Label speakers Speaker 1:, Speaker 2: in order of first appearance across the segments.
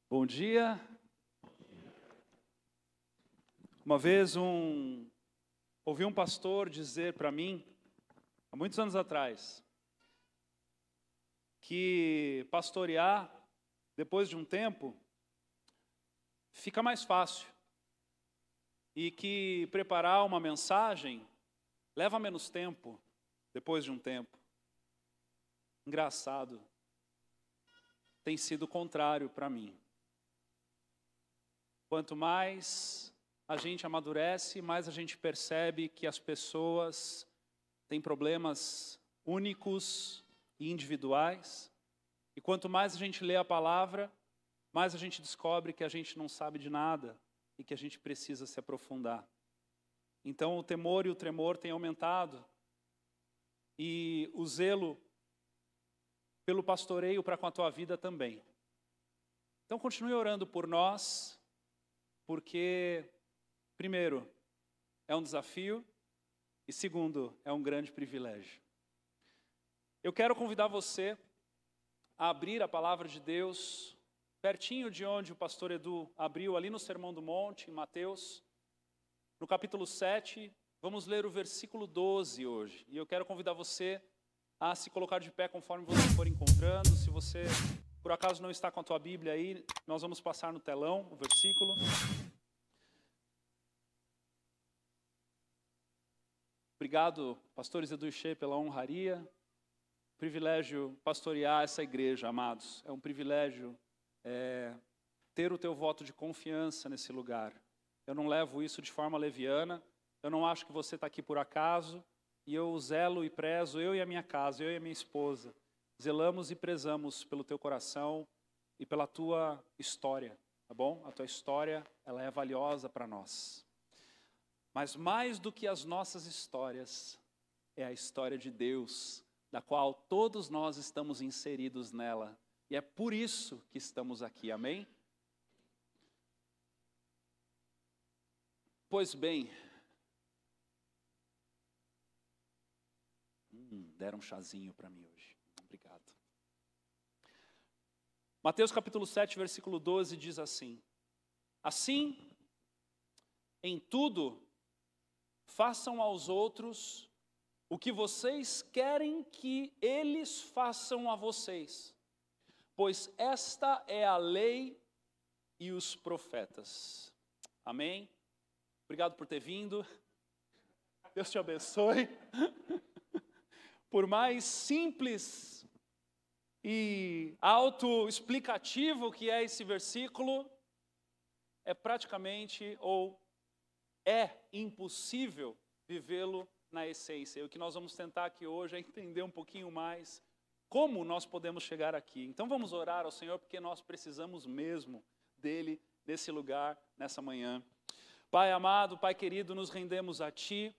Speaker 1: Bom dia. Uma vez ouvi um pastor dizer para mim, há muitos anos atrás, que pastorear, depois de um tempo, fica mais fácil. E que preparar uma mensagem leva menos tempo, depois de um tempo. Engraçado. Tem sido o contrário para mim. Quanto mais a gente amadurece, mais a gente percebe que as pessoas têm problemas únicos e individuais. E quanto mais a gente lê a palavra, mais a gente descobre que a gente não sabe de nada e que a gente precisa se aprofundar. Então o temor e o tremor têm aumentado. E o zelo pelo pastoreio para com a tua vida também. Então continue orando por nós, porque, primeiro, é um desafio e, segundo, é um grande privilégio. Eu quero convidar você a abrir a palavra de Deus pertinho de onde o pastor Edu abriu, ali no Sermão do Monte, em Mateus, no capítulo 7, vamos ler o versículo 12 hoje. E eu quero convidar você a se colocar de pé conforme você for encontrando. Se você, por acaso, não está com a tua Bíblia aí, nós vamos passar no telão o versículo. Obrigado, pastores Edu e Shea, pela honraria. Privilégio pastorear essa igreja, amados. É um privilégio ter o teu voto de confiança nesse lugar. Eu não levo isso de forma leviana. Eu não acho que você está aqui por acaso. E eu zelo e prezo, eu e a minha casa, eu e a minha esposa. Zelamos e prezamos pelo teu coração e pela tua história, tá bom? A tua história, ela é valiosa para nós. Mas mais do que as nossas histórias, é a história de Deus, da qual todos nós estamos inseridos nela. E é por isso que estamos aqui, amém? Pois bem, deram um chazinho para mim hoje, obrigado. Mateus capítulo 7, versículo 12 diz assim: Assim, em tudo, façam aos outros o que vocês querem que eles façam a vocês, pois esta é a lei e os profetas. Amém? Obrigado por ter vindo. Deus te abençoe. Por mais simples e autoexplicativo que é esse versículo, é praticamente ou é impossível vivê-lo na essência. E o que nós vamos tentar aqui hoje é entender um pouquinho mais como nós podemos chegar aqui. Então vamos orar ao Senhor, porque nós precisamos mesmo dEle nesse lugar, nessa manhã. Pai amado, Pai querido, nos rendemos a Ti.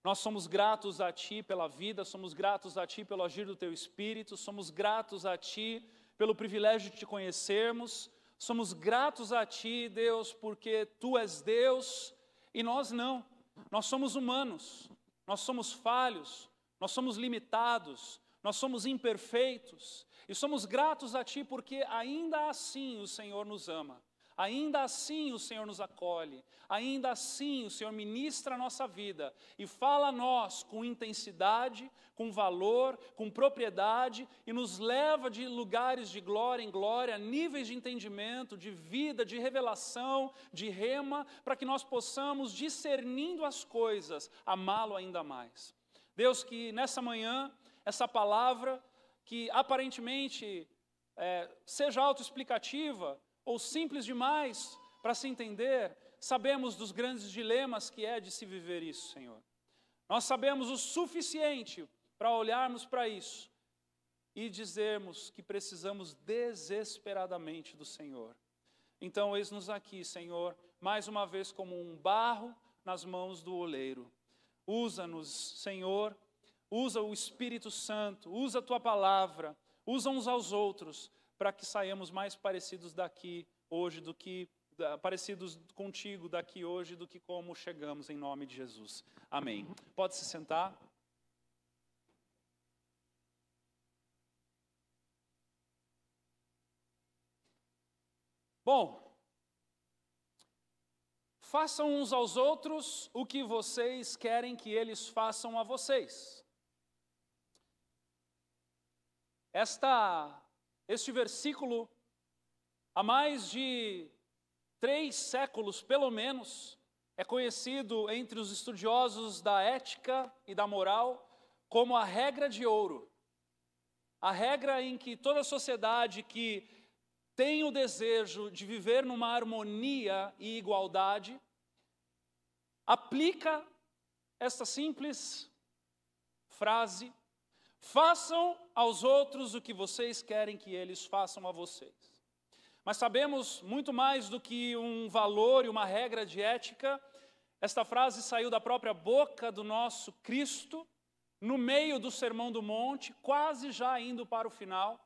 Speaker 1: Nós somos gratos a Ti pela vida, somos gratos a Ti pelo agir do Teu Espírito, somos gratos a Ti pelo privilégio de Te conhecermos, somos gratos a Ti, Deus, porque Tu és Deus e nós não. Nós somos humanos, nós somos falhos, nós somos limitados, nós somos imperfeitos e somos gratos a Ti porque ainda assim o Senhor nos ama. Ainda assim o Senhor nos acolhe, ainda assim o Senhor ministra a nossa vida e fala a nós com intensidade, com valor, com propriedade e nos leva de lugares de glória em glória, níveis de entendimento, de vida, de revelação, de rema, para que nós possamos, discernindo as coisas, amá-lo ainda mais. Deus, que nessa manhã, essa palavra, que aparentemente seja autoexplicativa, ou simples demais para se entender, sabemos dos grandes dilemas que é de se viver isso, Senhor. Nós sabemos o suficiente para olharmos para isso e dizermos que precisamos desesperadamente do Senhor. Então, eis-nos aqui, Senhor, mais uma vez como um barro nas mãos do oleiro. Usa-nos, Senhor, usa o Espírito Santo, usa a Tua palavra, usa uns aos outros, para que saiamos mais parecidos daqui hoje do que parecidos contigo daqui hoje do que como chegamos, em nome de Jesus. Amém. Pode se sentar. Bom, façam uns aos outros o que vocês querem que eles façam a vocês. Este versículo, há mais de 3 séculos, pelo menos, é conhecido entre os estudiosos da ética e da moral como a regra de ouro. A regra em que toda sociedade que tem o desejo de viver numa harmonia e igualdade aplica esta simples frase: façam aos outros o que vocês querem que eles façam a vocês. Mas sabemos muito mais do que um valor e uma regra de ética. Esta frase saiu da própria boca do nosso Cristo, no meio do Sermão do Monte, quase já indo para o final.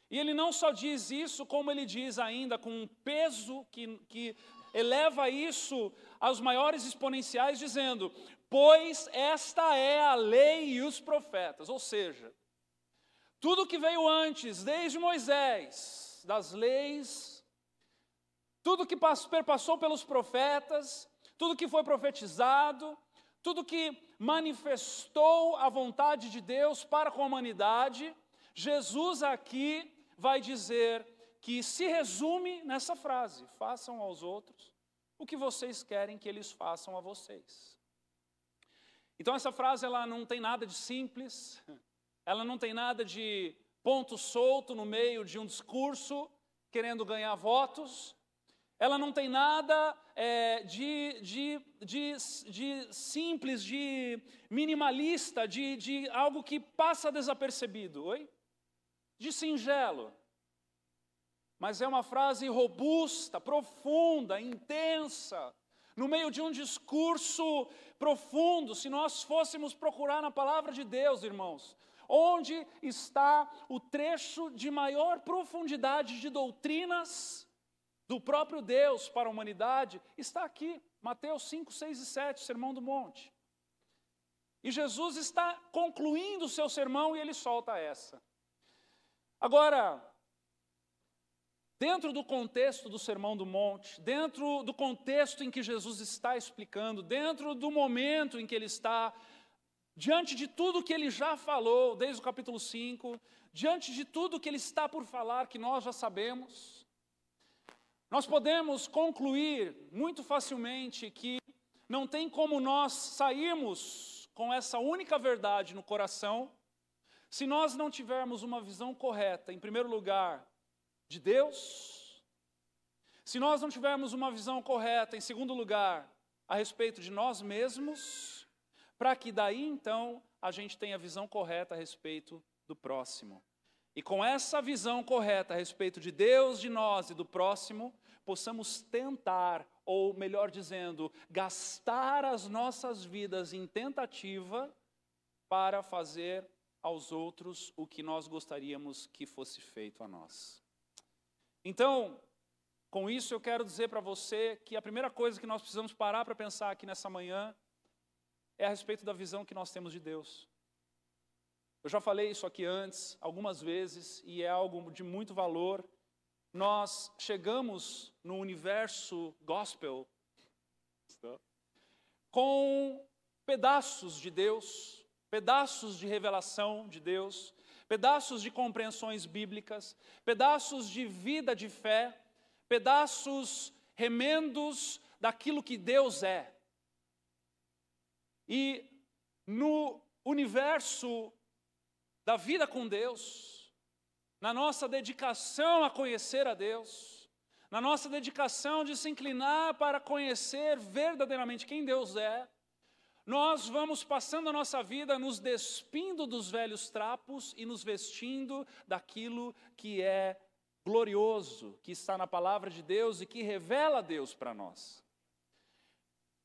Speaker 1: E ele não só diz isso, como ele diz ainda com um peso que eleva isso aos maiores exponenciais, dizendo: pois esta é a lei e os profetas. Ou seja, tudo que veio antes, desde Moisés, das leis, tudo que perpassou pelos profetas, tudo que foi profetizado, tudo que manifestou a vontade de Deus para com a humanidade, Jesus aqui vai dizer que se resume nessa frase: façam aos outros o que vocês querem que eles façam a vocês. Então essa frase, ela não tem nada de simples, ela não tem nada de ponto solto no meio de um discurso querendo ganhar votos, ela não tem nada de simples, de minimalista, de algo que passa desapercebido, de singelo. Mas é uma frase robusta, profunda, intensa, no meio de um discurso profundo. Se nós fôssemos procurar na palavra de Deus, irmãos, onde está o trecho de maior profundidade de doutrinas do próprio Deus para a humanidade, está aqui, Mateus 5, 6 e 7, Sermão do Monte. E Jesus está concluindo o seu sermão e ele solta essa. Agora, dentro do contexto do Sermão do Monte, dentro do contexto em que Jesus está explicando, dentro do momento em que ele está, diante de tudo que ele já falou, desde o capítulo 5, diante de tudo que ele está por falar, que nós já sabemos, nós podemos concluir muito facilmente que não tem como nós sairmos com essa única verdade no coração, se nós não tivermos uma visão correta, em primeiro lugar, de Deus, se nós não tivermos uma visão correta, em segundo lugar, a respeito de nós mesmos, para que daí então a gente tenha a visão correta a respeito do próximo. E com essa visão correta a respeito de Deus, de nós e do próximo, possamos tentar, ou melhor dizendo, gastar as nossas vidas em tentativa para fazer aos outros o que nós gostaríamos que fosse feito a nós. Então, com isso eu quero dizer para você que a primeira coisa que nós precisamos parar para pensar aqui nessa manhã é a respeito da visão que nós temos de Deus. Eu já falei isso aqui antes, algumas vezes, e é algo de muito valor. Nós chegamos no universo gospel com pedaços de Deus, pedaços de revelação de Deus, pedaços de compreensões bíblicas, pedaços de vida de fé, pedaços remendos daquilo que Deus é. E no universo da vida com Deus, na nossa dedicação a conhecer a Deus, na nossa dedicação de se inclinar para conhecer verdadeiramente quem Deus é, nós vamos passando a nossa vida nos despindo dos velhos trapos e nos vestindo daquilo que é glorioso, que está na palavra de Deus e que revela Deus para nós.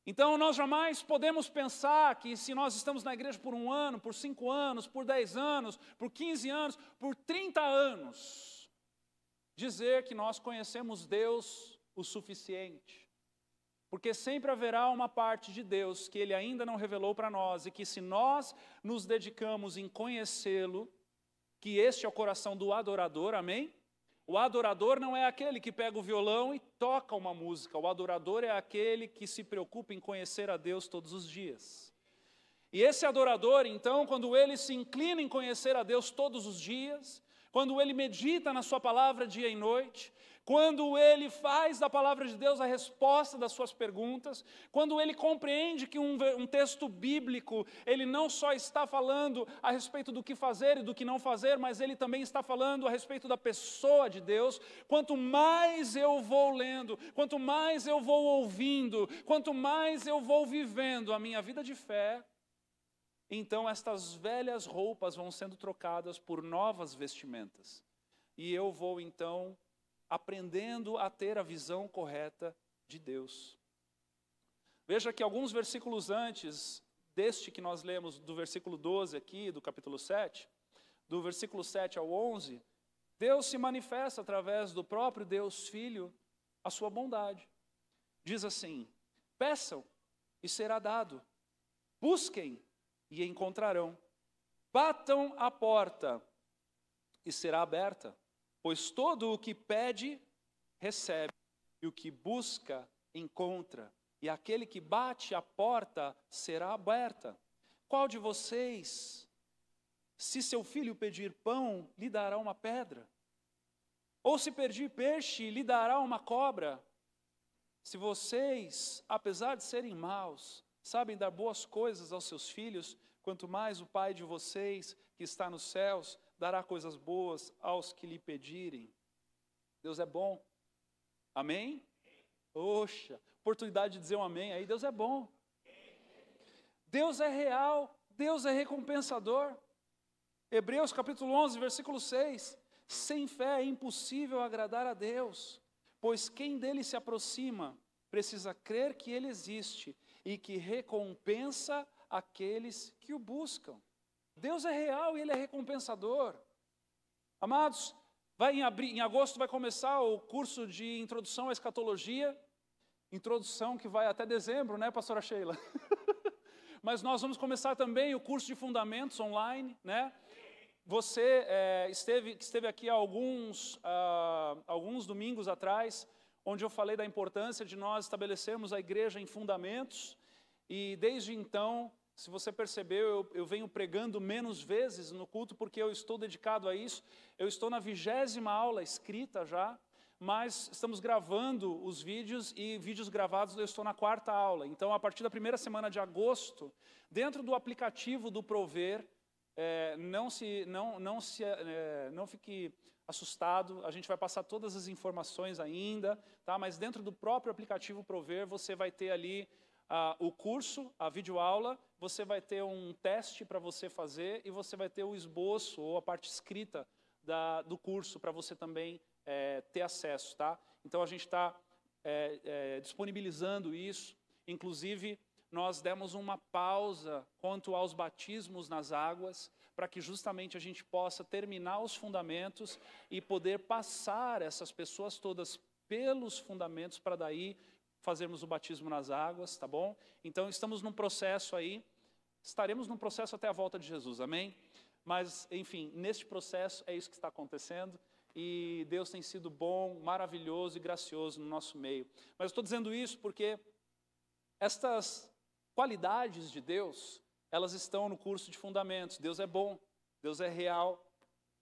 Speaker 1: Então nós jamais podemos pensar que se nós estamos na igreja por 1 ano, por 5 anos, por 10 anos, por 15 anos, por 30 anos, dizer que nós conhecemos Deus o suficiente. Porque sempre haverá uma parte de Deus que Ele ainda não revelou para nós e que se nós nos dedicamos em conhecê-lo, que este é o coração do adorador, amém? O adorador não é aquele que pega o violão e toca uma música. O adorador é aquele que se preocupa em conhecer a Deus todos os dias. E esse adorador, então, quando ele se inclina em conhecer a Deus todos os dias, quando ele medita na sua palavra dia e noite, quando ele faz da palavra de Deus a resposta das suas perguntas, quando ele compreende que um texto bíblico, ele não só está falando a respeito do que fazer e do que não fazer, mas ele também está falando a respeito da pessoa de Deus, quanto mais eu vou lendo, quanto mais eu vou ouvindo, quanto mais eu vou vivendo a minha vida de fé, então estas velhas roupas vão sendo trocadas por novas vestimentas. E eu vou então aprendendo a ter a visão correta de Deus. Veja que alguns versículos antes deste que nós lemos, do versículo 12 aqui, do capítulo 7, do versículo 7 ao 11, Deus se manifesta através do próprio Deus Filho a sua bondade. Diz assim: peçam e será dado, busquem e encontrarão, batam a porta e será aberta. Pois todo o que pede, recebe, e o que busca, encontra, e aquele que bate a porta será aberta. Qual de vocês, se seu filho pedir pão, lhe dará uma pedra? Ou se pedir peixe, lhe dará uma cobra? Se vocês, apesar de serem maus, sabem dar boas coisas aos seus filhos, quanto mais o Pai de vocês, que está nos céus, dará coisas boas aos que lhe pedirem. Deus é bom. Amém? Oxa, oportunidade de dizer um amém aí. Deus é bom. Deus é real. Deus é recompensador. Hebreus capítulo 11, versículo 6. Sem fé é impossível agradar a Deus, pois quem dele se aproxima precisa crer que ele existe e que recompensa aqueles que o buscam. Deus é real e Ele é recompensador. Amados, em agosto vai começar o curso de introdução à escatologia, introdução que vai até dezembro, né, pastora Sheila? Mas nós vamos começar também o curso de fundamentos online, né? Você esteve aqui alguns domingos atrás, onde eu falei da importância de nós estabelecermos a igreja em fundamentos, e desde então, se você percebeu, eu venho pregando menos vezes no culto, porque eu estou dedicado a isso. Eu estou na 20ª aula escrita já, mas estamos gravando os vídeos, e vídeos gravados eu estou na 4ª aula. Então, a partir da primeira semana de agosto, dentro do aplicativo do Prover, não fique assustado, a gente vai passar todas as informações ainda, tá? Mas dentro do próprio aplicativo Prover, você vai ter ali o curso, a videoaula, você vai ter um teste para você fazer, e você vai ter o esboço ou a parte escrita do curso para você também ter acesso, tá? Então a gente está disponibilizando isso. Inclusive, nós demos uma pausa quanto aos batismos nas águas, para que justamente a gente possa terminar os fundamentos e poder passar essas pessoas todas pelos fundamentos, para daí fazermos o batismo nas águas, tá bom? Então estamos num processo aí, estaremos num processo até a volta de Jesus, amém? Mas, enfim, neste processo é isso que está acontecendo, e Deus tem sido bom, maravilhoso e gracioso no nosso meio. Mas eu estou dizendo isso porque estas qualidades de Deus, elas estão no curso de fundamentos. Deus é bom, Deus é real,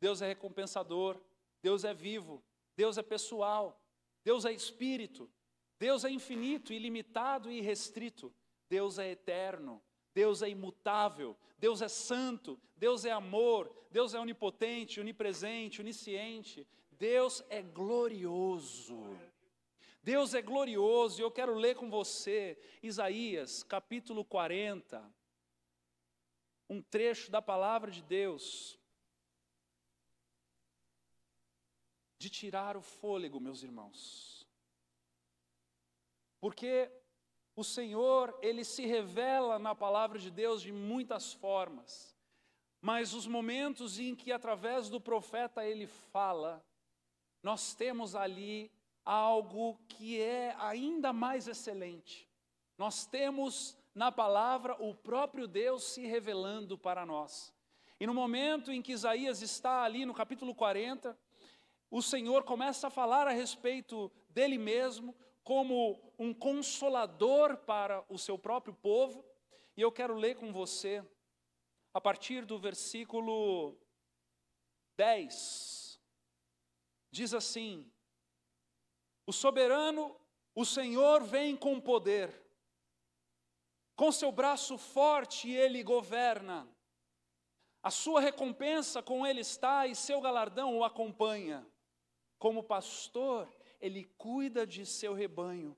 Speaker 1: Deus é recompensador, Deus é vivo, Deus é pessoal, Deus é espírito, Deus é infinito, ilimitado e irrestrito. Deus é eterno, Deus é imutável, Deus é santo, Deus é amor, Deus é onipotente, onipresente, onisciente. Deus é glorioso. Deus é glorioso, e eu quero ler com você Isaías, capítulo 40, um trecho da palavra de Deus, de tirar o fôlego, meus irmãos. Porque o Senhor, Ele se revela na palavra de Deus de muitas formas, mas os momentos em que através do profeta Ele fala, nós temos ali algo que é ainda mais excelente. Nós temos na palavra o próprio Deus se revelando para nós. E no momento em que Isaías está ali no capítulo 40, o Senhor começa a falar a respeito dele mesmo como um consolador para o seu próprio povo. E eu quero ler com você, a partir do versículo 10. Diz assim: o soberano, o Senhor vem com poder, com seu braço forte ele governa. A sua recompensa com ele está e seu galardão o acompanha. Como pastor, ele cuida de seu rebanho.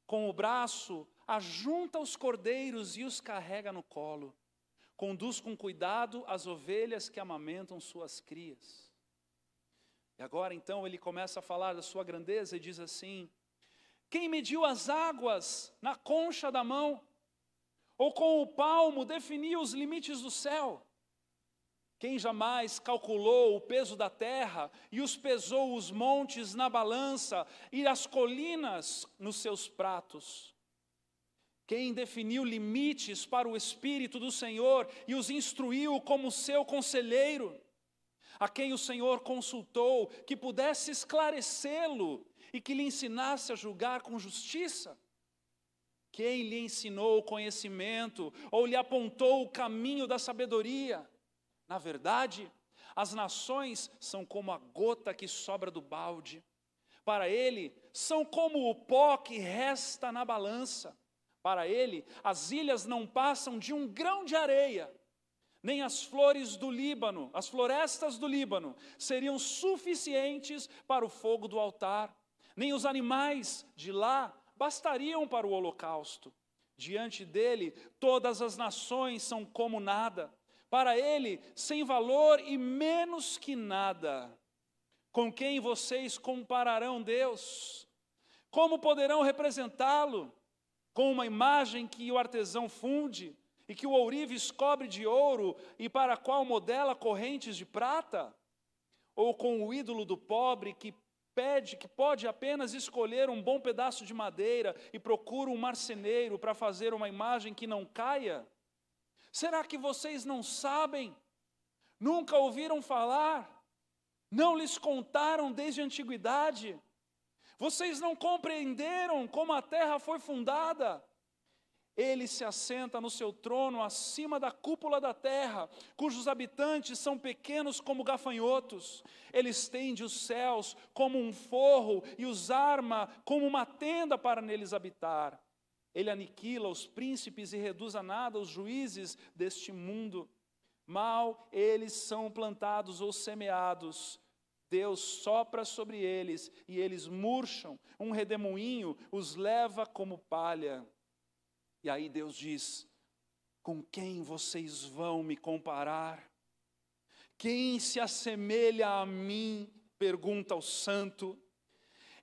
Speaker 1: Com o braço, ajunta os cordeiros e os carrega no colo. Conduz com cuidado as ovelhas que amamentam suas crias. E agora então ele começa a falar da sua grandeza e diz assim: quem mediu as águas na concha da mão? Ou com o palmo definiu os limites do céu? Quem jamais calculou o peso da terra e os pesou os montes na balança e as colinas nos seus pratos? Quem definiu limites para o Espírito do Senhor e os instruiu como seu conselheiro? A quem o Senhor consultou que pudesse esclarecê-lo e que lhe ensinasse a julgar com justiça? Quem lhe ensinou o conhecimento ou lhe apontou o caminho da sabedoria? Na verdade, as nações são como a gota que sobra do balde. Para ele, são como o pó que resta na balança. Para ele, as ilhas não passam de um grão de areia. Nem as flores do Líbano, as florestas do Líbano, seriam suficientes para o fogo do altar. Nem os animais de lá bastariam para o holocausto. Diante dele, todas as nações são como nada. Para ele, sem valor e menos que nada. Com quem vocês compararão Deus? Como poderão representá-lo? Com uma imagem que o artesão funde e que o ourives cobre de ouro e para a qual modela correntes de prata? Ou com o ídolo do pobre que pode apenas escolher um bom pedaço de madeira e procura um marceneiro para fazer uma imagem que não caia? Será que vocês não sabem? Nunca ouviram falar? Não lhes contaram desde a antiguidade? Vocês não compreenderam como a terra foi fundada? Ele se assenta no seu trono acima da cúpula da terra, cujos habitantes são pequenos como gafanhotos. Ele estende os céus como um forro e os arma como uma tenda para neles habitar. Ele aniquila os príncipes e reduz a nada os juízes deste mundo. Mal eles são plantados ou semeados, Deus sopra sobre eles e eles murcham. Um redemoinho os leva como palha. E aí Deus diz: com quem vocês vão me comparar? Quem se assemelha a mim? Pergunta o santo.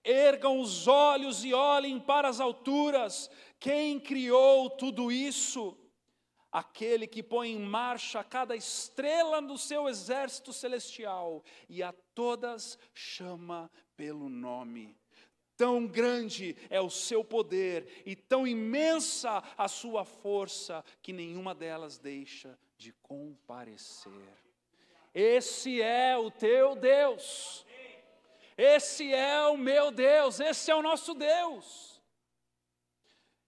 Speaker 1: Ergam os olhos e olhem para as alturas. Quem criou tudo isso? Aquele que põe em marcha cada estrela do seu exército celestial e a todas chama pelo nome. Tão grande é o seu poder e tão imensa a sua força que nenhuma delas deixa de comparecer. Esse é o teu Deus. Esse é o meu Deus, esse é o nosso Deus.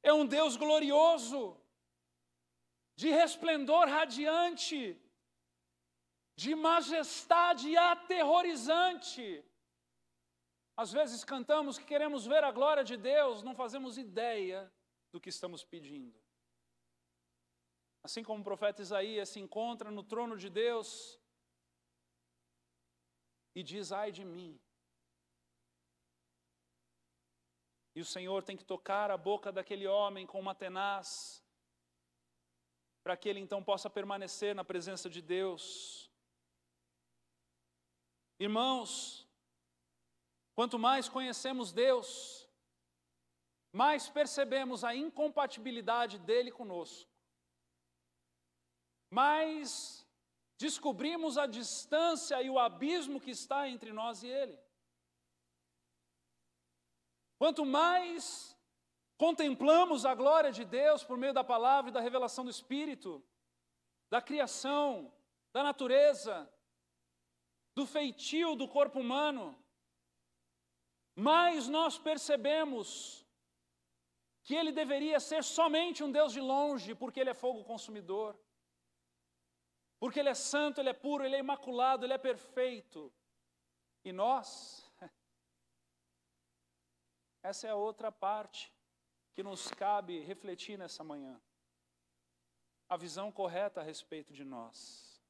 Speaker 1: É um Deus glorioso, de resplendor radiante, de majestade aterrorizante. Às vezes cantamos que queremos ver a glória de Deus, não fazemos ideia do que estamos pedindo. Assim como o profeta Isaías se encontra no trono de Deus e diz: ai de mim. E o Senhor tem que tocar a boca daquele homem com uma tenaz, para que ele então possa permanecer na presença de Deus. Irmãos, quanto mais conhecemos Deus, mais percebemos a incompatibilidade dele conosco. Mais descobrimos a distância e o abismo que está entre nós e ele. Quanto mais contemplamos a glória de Deus por meio da palavra e da revelação do Espírito, da criação, da natureza, do feitio do corpo humano, mais nós percebemos que Ele deveria ser somente um Deus de longe, porque Ele é fogo consumidor, porque Ele é santo, Ele é puro, Ele é imaculado, Ele é perfeito. E nós, essa é a outra parte que nos cabe refletir nessa manhã. A visão correta a respeito de nós.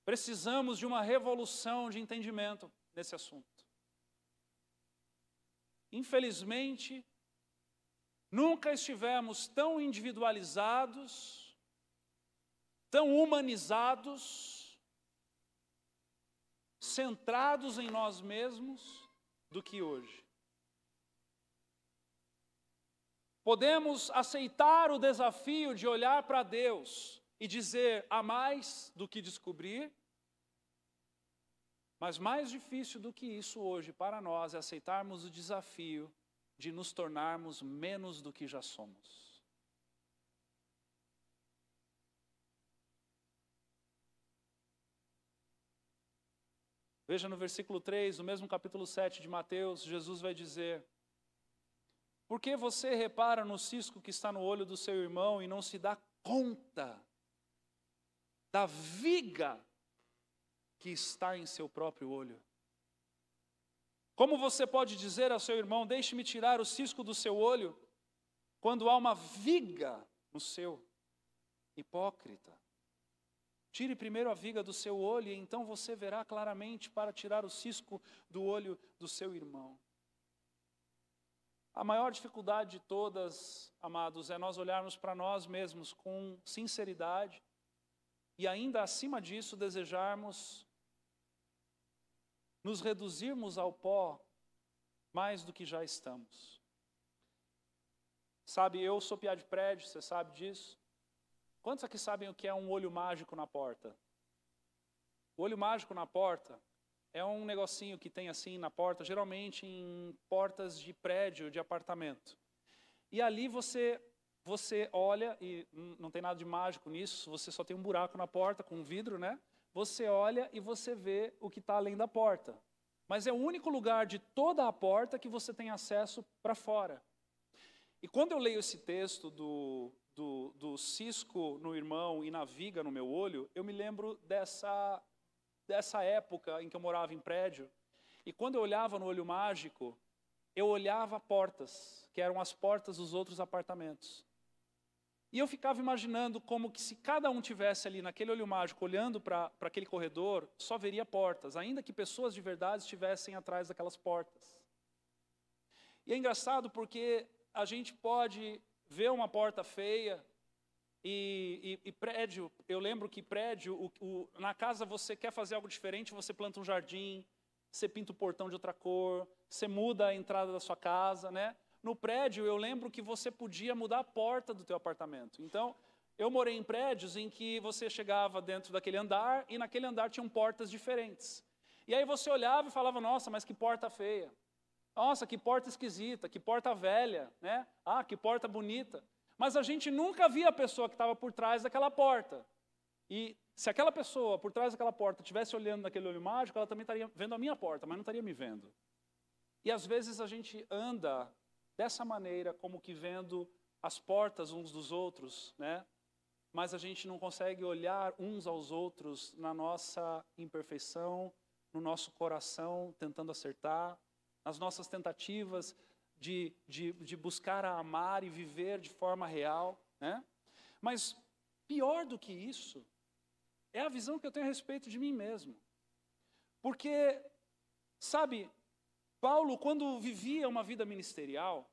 Speaker 1: Precisamos de uma revolução de entendimento nesse assunto. Infelizmente, nunca estivemos tão individualizados, tão humanizados, centrados em nós mesmos do que hoje. Podemos aceitar o desafio de olhar para Deus e dizer há mais do que descobrir, mas mais difícil do que isso hoje para nós é aceitarmos o desafio de nos tornarmos menos do que já somos. Veja no versículo 3, no mesmo capítulo 7 de Mateus, Jesus vai dizer: por que você repara no cisco que está no olho do seu irmão e não se dá conta da viga que está em seu próprio olho? Como você pode dizer ao seu irmão, deixe-me tirar o cisco do seu olho, quando há uma viga no seu? Hipócrita. Tire primeiro a viga do seu olho e então você verá claramente para tirar o cisco do olho do seu irmão. A maior dificuldade de todas, amados, é nós olharmos para nós mesmos com sinceridade e ainda acima disso desejarmos nos reduzirmos ao pó mais do que já estamos. Sabe, eu sou piá de prédio, você sabe disso. Quantos aqui sabem o que é um olho mágico na porta? O olho mágico na porta é um negocinho que tem assim na porta, geralmente em portas de prédio, de apartamento. E ali você olha, e não tem nada de mágico nisso, você só tem um buraco na porta com um vidro, né? Você olha e você vê o que está além da porta. Mas é o único lugar de toda a porta que você tem acesso para fora. E quando eu leio esse texto do cisco no irmão e na viga no meu olho, eu me lembro dessa época em que eu morava em prédio. E quando eu olhava no olho mágico, eu olhava portas, que eram as portas dos outros apartamentos. E eu ficava imaginando como que se cada um tivesse ali naquele olho mágico, olhando para aquele corredor, só veria portas, ainda que pessoas de verdade estivessem atrás daquelas portas. E é engraçado porque a gente pode ver uma porta feia e prédio, eu lembro que prédio, na casa você quer fazer algo diferente, você planta um jardim, você pinta o portão de outra cor, você muda a entrada da sua casa, né? No prédio, eu lembro que você podia mudar a porta do teu apartamento. Então, eu morei em prédios em que você chegava dentro daquele andar e naquele andar tinham portas diferentes. E aí você olhava e falava, nossa, mas que porta feia. Nossa, que porta esquisita, que porta velha, né? Ah, que porta bonita. Mas a gente nunca via a pessoa que estava por trás daquela porta. E se aquela pessoa por trás daquela porta estivesse olhando naquele olho mágico, ela também estaria vendo a minha porta, mas não estaria me vendo. E às vezes a gente anda dessa maneira, como que vendo as portas uns dos outros, né? Mas a gente não consegue olhar uns aos outros na nossa imperfeição, no nosso coração, tentando acertar, nas nossas tentativas de buscar a amar e viver de forma real, né? Mas pior do que isso, é a visão que eu tenho a respeito de mim mesmo. Porque, sabe, Paulo, quando vivia uma vida ministerial,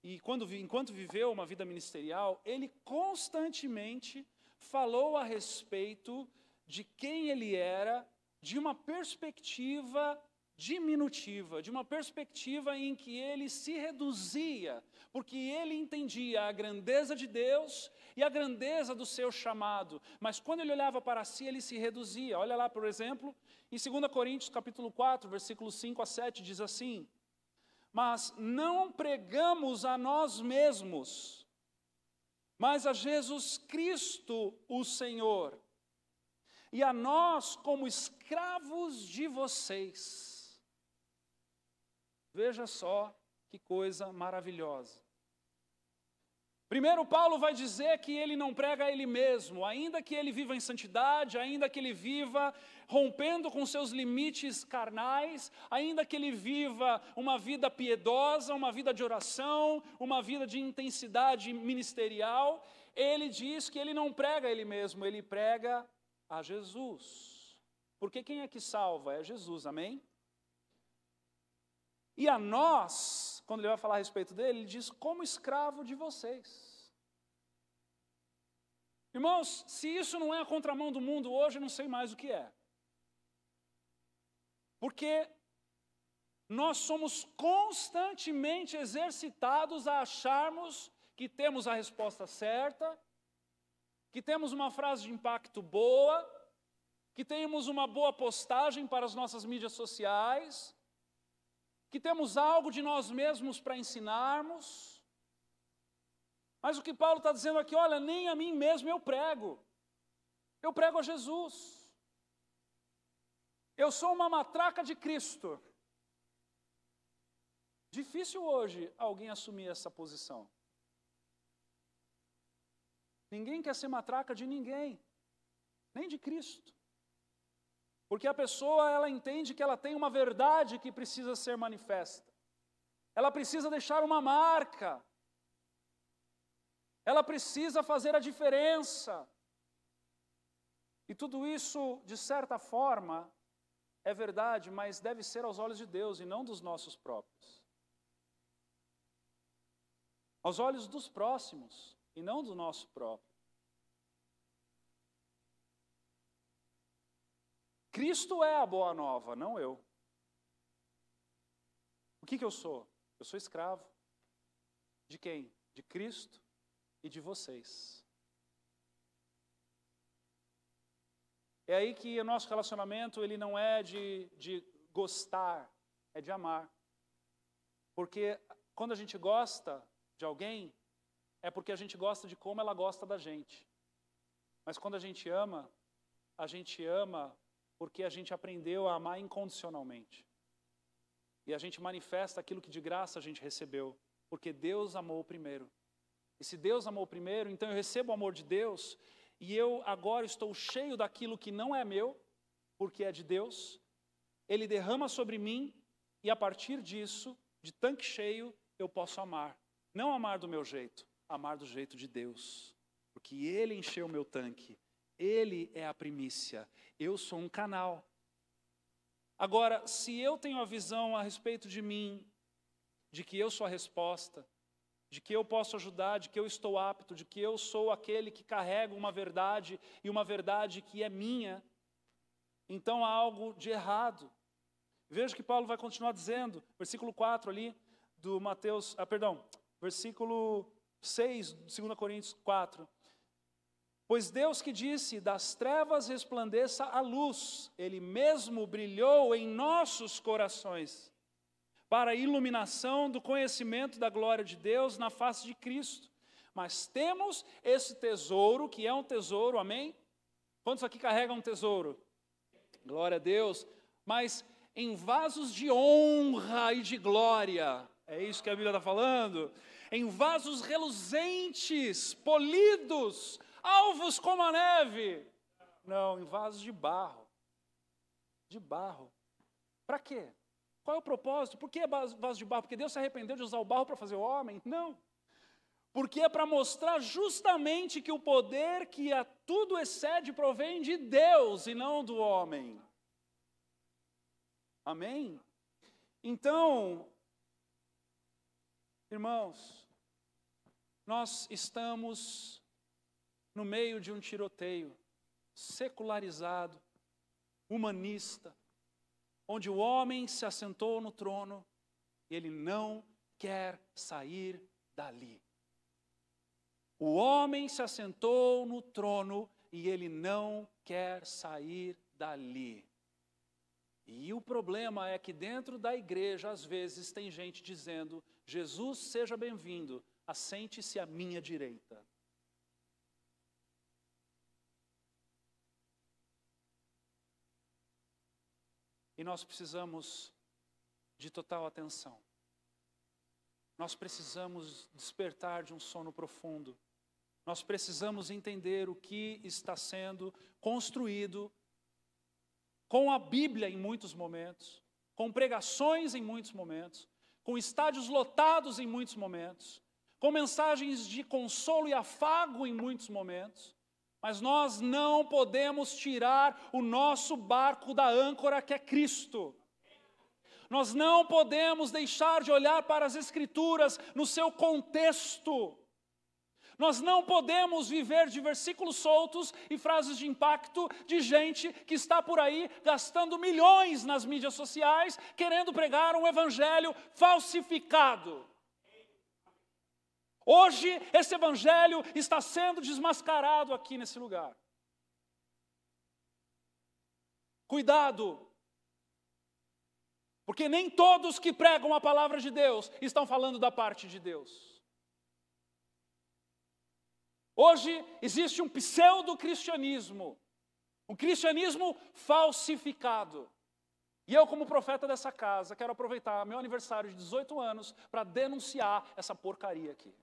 Speaker 1: e enquanto viveu uma vida ministerial, ele constantemente falou a respeito de quem ele era, de uma perspectiva diminutiva, de uma perspectiva em que ele se reduzia, porque ele entendia a grandeza de Deus e a grandeza do seu chamado, mas quando ele olhava para si, ele se reduzia. Olha lá, por exemplo, em 2 Coríntios capítulo 4, versículos 5 a 7, diz assim: mas não pregamos a nós mesmos, mas a Jesus Cristo, o Senhor, e a nós como escravos de vocês. Veja só que coisa maravilhosa. Primeiro, Paulo vai dizer que ele não prega a ele mesmo, ainda que ele viva em santidade, ainda que ele viva rompendo com seus limites carnais, ainda que ele viva uma vida piedosa, uma vida de oração, uma vida de intensidade ministerial, ele diz que ele não prega a ele mesmo, ele prega a Jesus. Porque quem é que salva? É Jesus, amém? E a nós, quando ele vai falar a respeito dele, ele diz, como escravo de vocês. Irmãos, se isso não é a contramão do mundo hoje, eu não sei mais o que é. Porque nós somos constantemente exercitados a acharmos que temos a resposta certa, que temos uma frase de impacto boa, que temos uma boa postagem para as nossas mídias sociais, que temos algo de nós mesmos para ensinarmos. Mas o que Paulo está dizendo aqui, olha, nem a mim mesmo eu prego a Jesus. Eu sou uma matraca de Cristo. Difícil hoje alguém assumir essa posição. Ninguém quer ser matraca de ninguém, nem de Cristo. Porque a pessoa, ela entende que ela tem uma verdade que precisa ser manifesta. Ela precisa deixar uma marca. Ela precisa fazer a diferença. E tudo isso, de certa forma, é verdade, mas deve ser aos olhos de Deus e não dos nossos próprios. Aos olhos dos próximos e não do nosso próprio. Cristo é a boa nova, não eu. O que eu sou? Eu sou escravo. De quem? De Cristo e de vocês. É aí que o nosso relacionamento, ele não é de gostar, é de amar. Porque quando a gente gosta de alguém, é porque a gente gosta de como ela gosta da gente. Mas quando a gente ama porque a gente aprendeu a amar incondicionalmente. E a gente manifesta aquilo que de graça a gente recebeu, porque Deus amou primeiro. E se Deus amou primeiro, então eu recebo o amor de Deus, e eu agora estou cheio daquilo que não é meu, porque é de Deus. Ele derrama sobre mim, e a partir disso, de tanque cheio, eu posso amar. Não amar do meu jeito, amar do jeito de Deus. Porque Ele encheu o meu tanque. Ele é a primícia, eu sou um canal. Agora, se eu tenho a visão a respeito de mim, de que eu sou a resposta, de que eu posso ajudar, de que eu estou apto, de que eu sou aquele que carrega uma verdade, e uma verdade que é minha, então há algo de errado. Veja que Paulo vai continuar dizendo, versículo 4 ali, do versículo 6, 2 Coríntios 4. Pois Deus que disse, das trevas resplandeça a luz, Ele mesmo brilhou em nossos corações, para a iluminação do conhecimento da glória de Deus na face de Cristo. Mas temos esse tesouro, que é um tesouro, amém? Quantos aqui carregam um tesouro? Glória a Deus. Mas em vasos de honra e de glória, é isso que a Bíblia está falando? Em vasos reluzentes, polidos, alvos como a neve. Não, em vasos de barro. De barro. Para quê? Qual é o propósito? Por que é vaso de barro? Porque Deus se arrependeu de usar o barro para fazer o homem? Não. Porque é para mostrar justamente que o poder que a tudo excede provém de Deus e não do homem. Amém? Então, irmãos, nós estamos no meio de um tiroteio secularizado, humanista, onde o homem se assentou no trono e ele não quer sair dali. O homem se assentou no trono e ele não quer sair dali. E o problema é que dentro da igreja, às vezes, tem gente dizendo, Jesus seja bem-vindo, assente-se à minha direita. E nós precisamos de total atenção. Nós precisamos despertar de um sono profundo. Nós precisamos entender o que está sendo construído com a Bíblia em muitos momentos, com pregações em muitos momentos, com estádios lotados em muitos momentos, com mensagens de consolo e afago em muitos momentos, mas nós não podemos tirar o nosso barco da âncora que é Cristo. Nós não podemos deixar de olhar para as Escrituras no seu contexto. Nós não podemos viver de versículos soltos e frases de impacto de gente que está por aí gastando milhões nas mídias sociais, querendo pregar um evangelho falsificado. Hoje, esse evangelho está sendo desmascarado aqui nesse lugar. Cuidado, porque nem todos que pregam a palavra de Deus estão falando da parte de Deus. Hoje existe um pseudo-cristianismo, um cristianismo falsificado. E eu, como profeta dessa casa, quero aproveitar meu aniversário de 18 anos para denunciar essa porcaria aqui.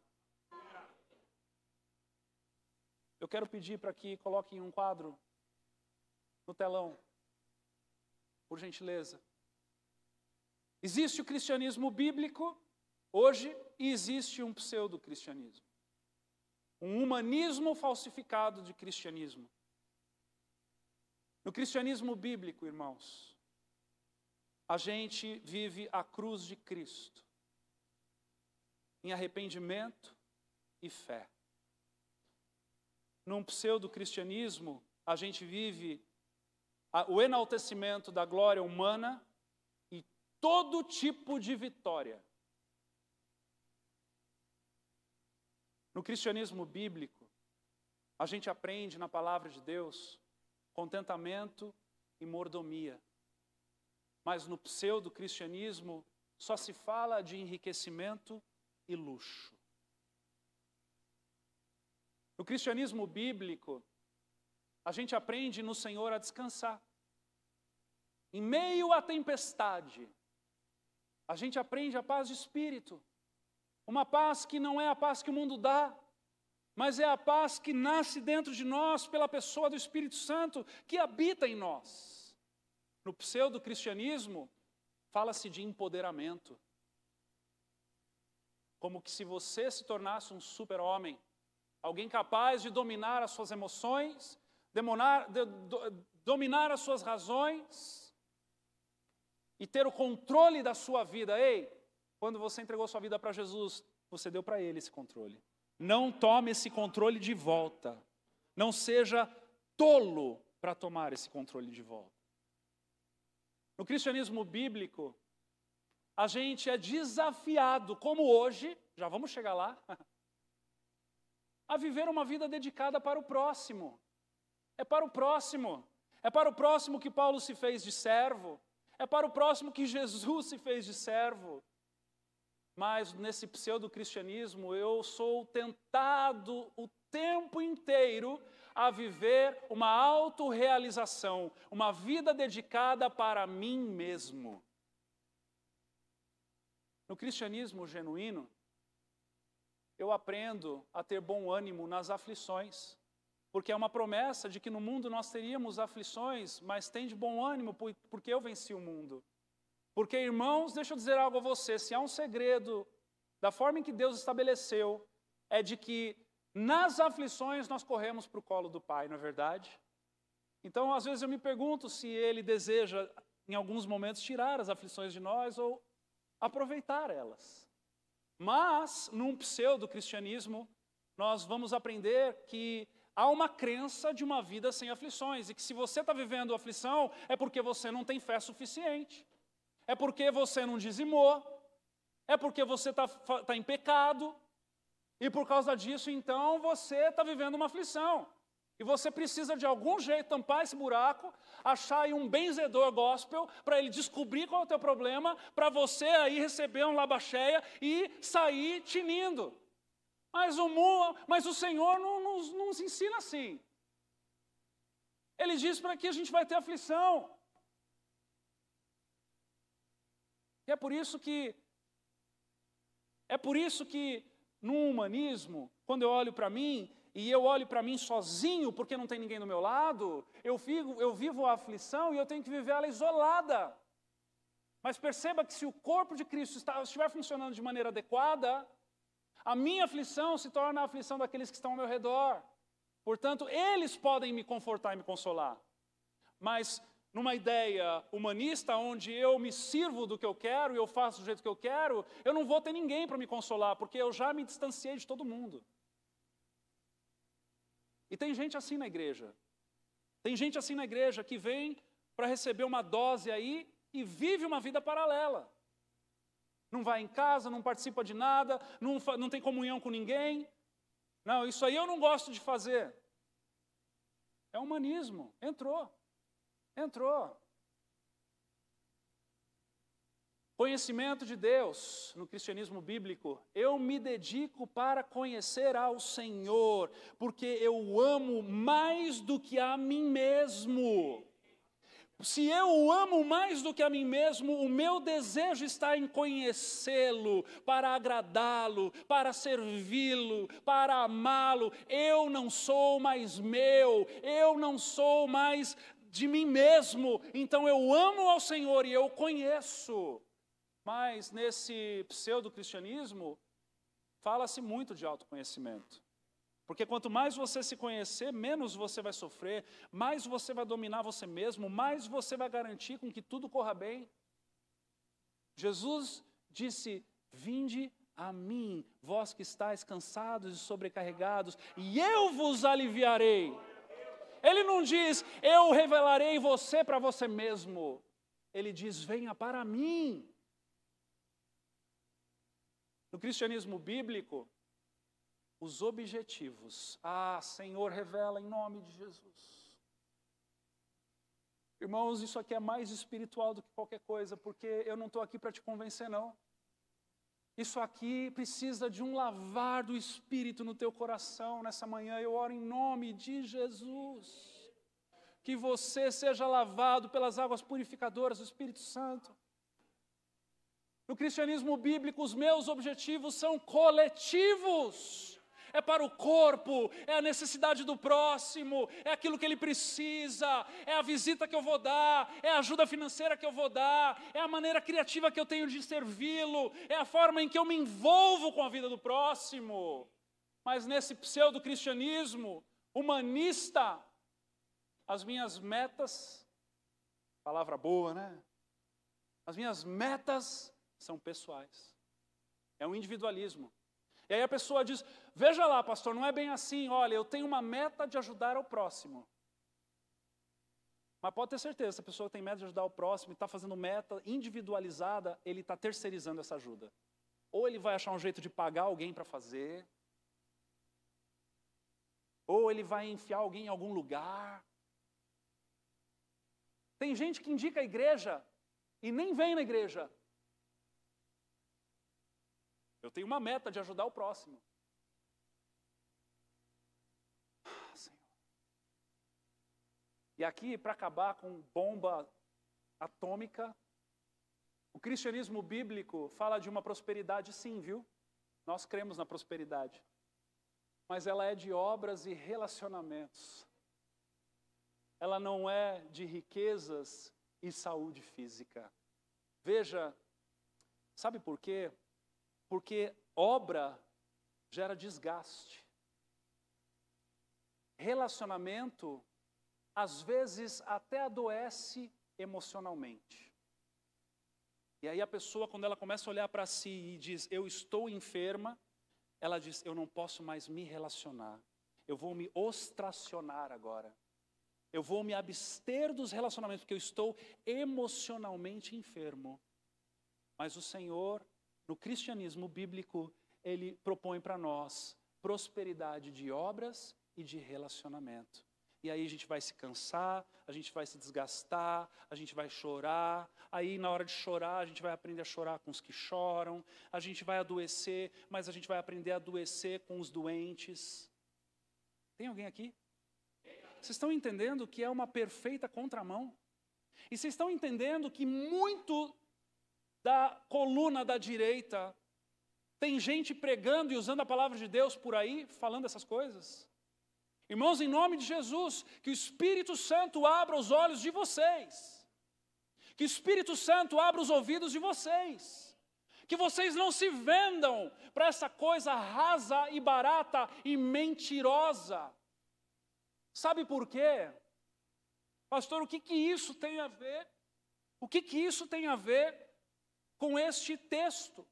Speaker 1: Eu quero pedir para que coloquem um quadro no telão, por gentileza. Existe o cristianismo bíblico hoje e existe um pseudo-cristianismo. Um humanismo falsificado de cristianismo. No cristianismo bíblico, irmãos, a gente vive a cruz de Cristo em arrependimento e fé. Num pseudo-cristianismo, a gente vive o enaltecimento da glória humana e todo tipo de vitória. No cristianismo bíblico, a gente aprende na palavra de Deus contentamento e mordomia. Mas no pseudo-cristianismo só se fala de enriquecimento e luxo. No cristianismo bíblico, a gente aprende no Senhor a descansar. Em meio à tempestade, a gente aprende a paz de espírito. Uma paz que não é a paz que o mundo dá, mas é a paz que nasce dentro de nós pela pessoa do Espírito Santo que habita em nós. No pseudo-cristianismo, fala-se de empoderamento. Como que se você se tornasse um super-homem, alguém capaz de dominar as suas emoções, dominar as suas razões e ter o controle da sua vida. Ei, quando você entregou sua vida para Jesus, você deu para Ele esse controle. Não tome esse controle de volta. Não seja tolo para tomar esse controle de volta. No cristianismo bíblico, a gente é desafiado, como hoje, já vamos chegar lá, a viver uma vida dedicada para o próximo. É para o próximo. É para o próximo que Paulo se fez de servo. É para o próximo que Jesus se fez de servo. Mas nesse pseudo-cristianismo eu sou tentado o tempo inteiro a viver uma autorrealização, uma vida dedicada para mim mesmo. No cristianismo genuíno, eu aprendo a ter bom ânimo nas aflições, porque é uma promessa de que no mundo nós teríamos aflições, mas tem de bom ânimo porque eu venci o mundo. Porque, irmãos, deixa eu dizer algo a você, se há um segredo da forma em que Deus estabeleceu, é de que nas aflições nós corremos para o colo do Pai, não é verdade? Então, às vezes eu me pergunto se Ele deseja, em alguns momentos, tirar as aflições de nós ou aproveitar elas. Mas, num pseudo-cristianismo, nós vamos aprender que há uma crença de uma vida sem aflições, e que se você está vivendo aflição, é porque você não tem fé suficiente. É porque você não dizimou, é porque você está em pecado, e por causa disso, então, você está vivendo uma aflição. E você precisa, de algum jeito, tampar esse buraco, achar aí um benzedor gospel, para ele descobrir qual é o teu problema, para você aí receber um labacheia e sair tinindo. Mas o Senhor não nos ensina assim. Ele diz para que a gente vai ter aflição. E é por isso que no humanismo, quando eu olho para mim, e eu olho para mim sozinho, porque não tem ninguém do meu lado, eu vivo a aflição e eu tenho que viver ela isolada. Mas perceba que se o corpo de Cristo estiver funcionando de maneira adequada, a minha aflição se torna a aflição daqueles que estão ao meu redor. Portanto, eles podem me confortar e me consolar. Mas numa ideia humanista, onde eu me sirvo do que eu quero e eu faço do jeito que eu quero, eu não vou ter ninguém para me consolar, porque eu já me distanciei de todo mundo. E tem gente assim na igreja. Tem gente assim na igreja que vem para receber uma dose aí e vive uma vida paralela. Não vai em casa, não participa de nada, não tem comunhão com ninguém. Não, isso aí eu não gosto de fazer. É humanismo. Entrou. Conhecimento de Deus no cristianismo bíblico. Eu me dedico para conhecer ao Senhor, porque eu amo mais do que a mim mesmo. Se eu o amo mais do que a mim mesmo, o meu desejo está em conhecê-lo, para agradá-lo, para servi-lo, para amá-lo. Eu não sou mais meu, eu não sou mais de mim mesmo. Então eu amo ao Senhor e eu o conheço. Mas nesse pseudo-cristianismo, fala-se muito de autoconhecimento. Porque quanto mais você se conhecer, menos você vai sofrer, mais você vai dominar você mesmo, mais você vai garantir com que tudo corra bem. Jesus disse: vinde a mim, vós que estáis cansados e sobrecarregados, e eu vos aliviarei. Ele não diz, eu revelarei você para você mesmo. Ele diz, venha para mim. No cristianismo bíblico, os objetivos. Senhor, revela em nome de Jesus. Irmãos, isso aqui é mais espiritual do que qualquer coisa, porque eu não estou aqui para te convencer, não. Isso aqui precisa de um lavar do Espírito no teu coração nessa manhã. Eu oro em nome de Jesus. Que você seja lavado pelas águas purificadoras do Espírito Santo. No cristianismo bíblico, os meus objetivos são coletivos. É para o corpo, é a necessidade do próximo, é aquilo que ele precisa, é a visita que eu vou dar, é a ajuda financeira que eu vou dar, é a maneira criativa que eu tenho de servi-lo, é a forma em que eu me envolvo com a vida do próximo. Mas nesse pseudo-cristianismo humanista, as minhas metas, palavra boa, né? As minhas metas são pessoais. É um individualismo. E aí a pessoa diz, veja lá, pastor, não é bem assim, olha, eu tenho uma meta de ajudar ao próximo. Mas pode ter certeza, se a pessoa tem meta de ajudar o próximo e está fazendo meta individualizada, ele está terceirizando essa ajuda. Ou ele vai achar um jeito de pagar alguém para fazer, ou ele vai enfiar alguém em algum lugar. Tem gente que indica a igreja e nem vem na igreja. Eu tenho uma meta de ajudar o próximo. Senhor. E aqui, para acabar com bomba atômica, o cristianismo bíblico fala de uma prosperidade sim, viu? Nós cremos na prosperidade. Mas ela é de obras e relacionamentos. Ela não é de riquezas e saúde física. Veja, sabe por quê? Porque obra gera desgaste. Relacionamento, às vezes, até adoece emocionalmente. E aí a pessoa, quando ela começa a olhar para si e diz, eu estou enferma, ela diz, eu não posso mais me relacionar. Eu vou me ostracionar agora. Eu vou me abster dos relacionamentos, porque eu estou emocionalmente enfermo. Mas o Senhor, no cristianismo bíblico, ele propõe para nós prosperidade de obras e de relacionamento. E aí a gente vai se cansar, a gente vai se desgastar, a gente vai chorar. Aí na hora de chorar, a gente vai aprender a chorar com os que choram. A gente vai adoecer, mas a gente vai aprender a adoecer com os doentes. Tem alguém aqui? Vocês estão entendendo que é uma perfeita contramão? E vocês estão entendendo que muito da coluna da direita. Tem gente pregando e usando a palavra de Deus por aí, falando essas coisas. Irmãos, em nome de Jesus, que o Espírito Santo abra os olhos de vocês. Que o Espírito Santo abra os ouvidos de vocês. Que vocês não se vendam para essa coisa rasa e barata e mentirosa. Sabe por quê? Pastor, o que isso tem a ver? O que isso tem a ver com este texto?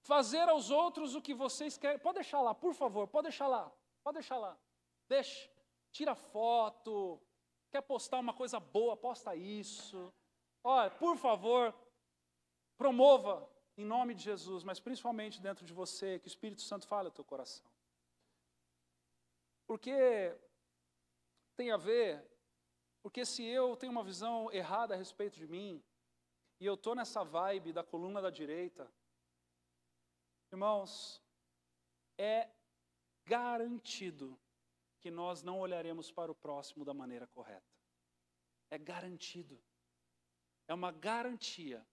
Speaker 1: Fazer aos outros o que vocês querem. Pode deixar lá, por favor, pode deixar lá. Pode deixar lá. Deixa. Tira foto. Quer postar uma coisa boa, posta isso. Olha, por favor, promova em nome de Jesus, mas principalmente dentro de você, que o Espírito Santo fale ao teu coração. Porque tem a ver, porque se eu tenho uma visão errada a respeito de mim, e eu estou nessa vibe da coluna da direita, irmãos, é garantido que nós não olharemos para o próximo da maneira correta. É garantido. É uma garantia,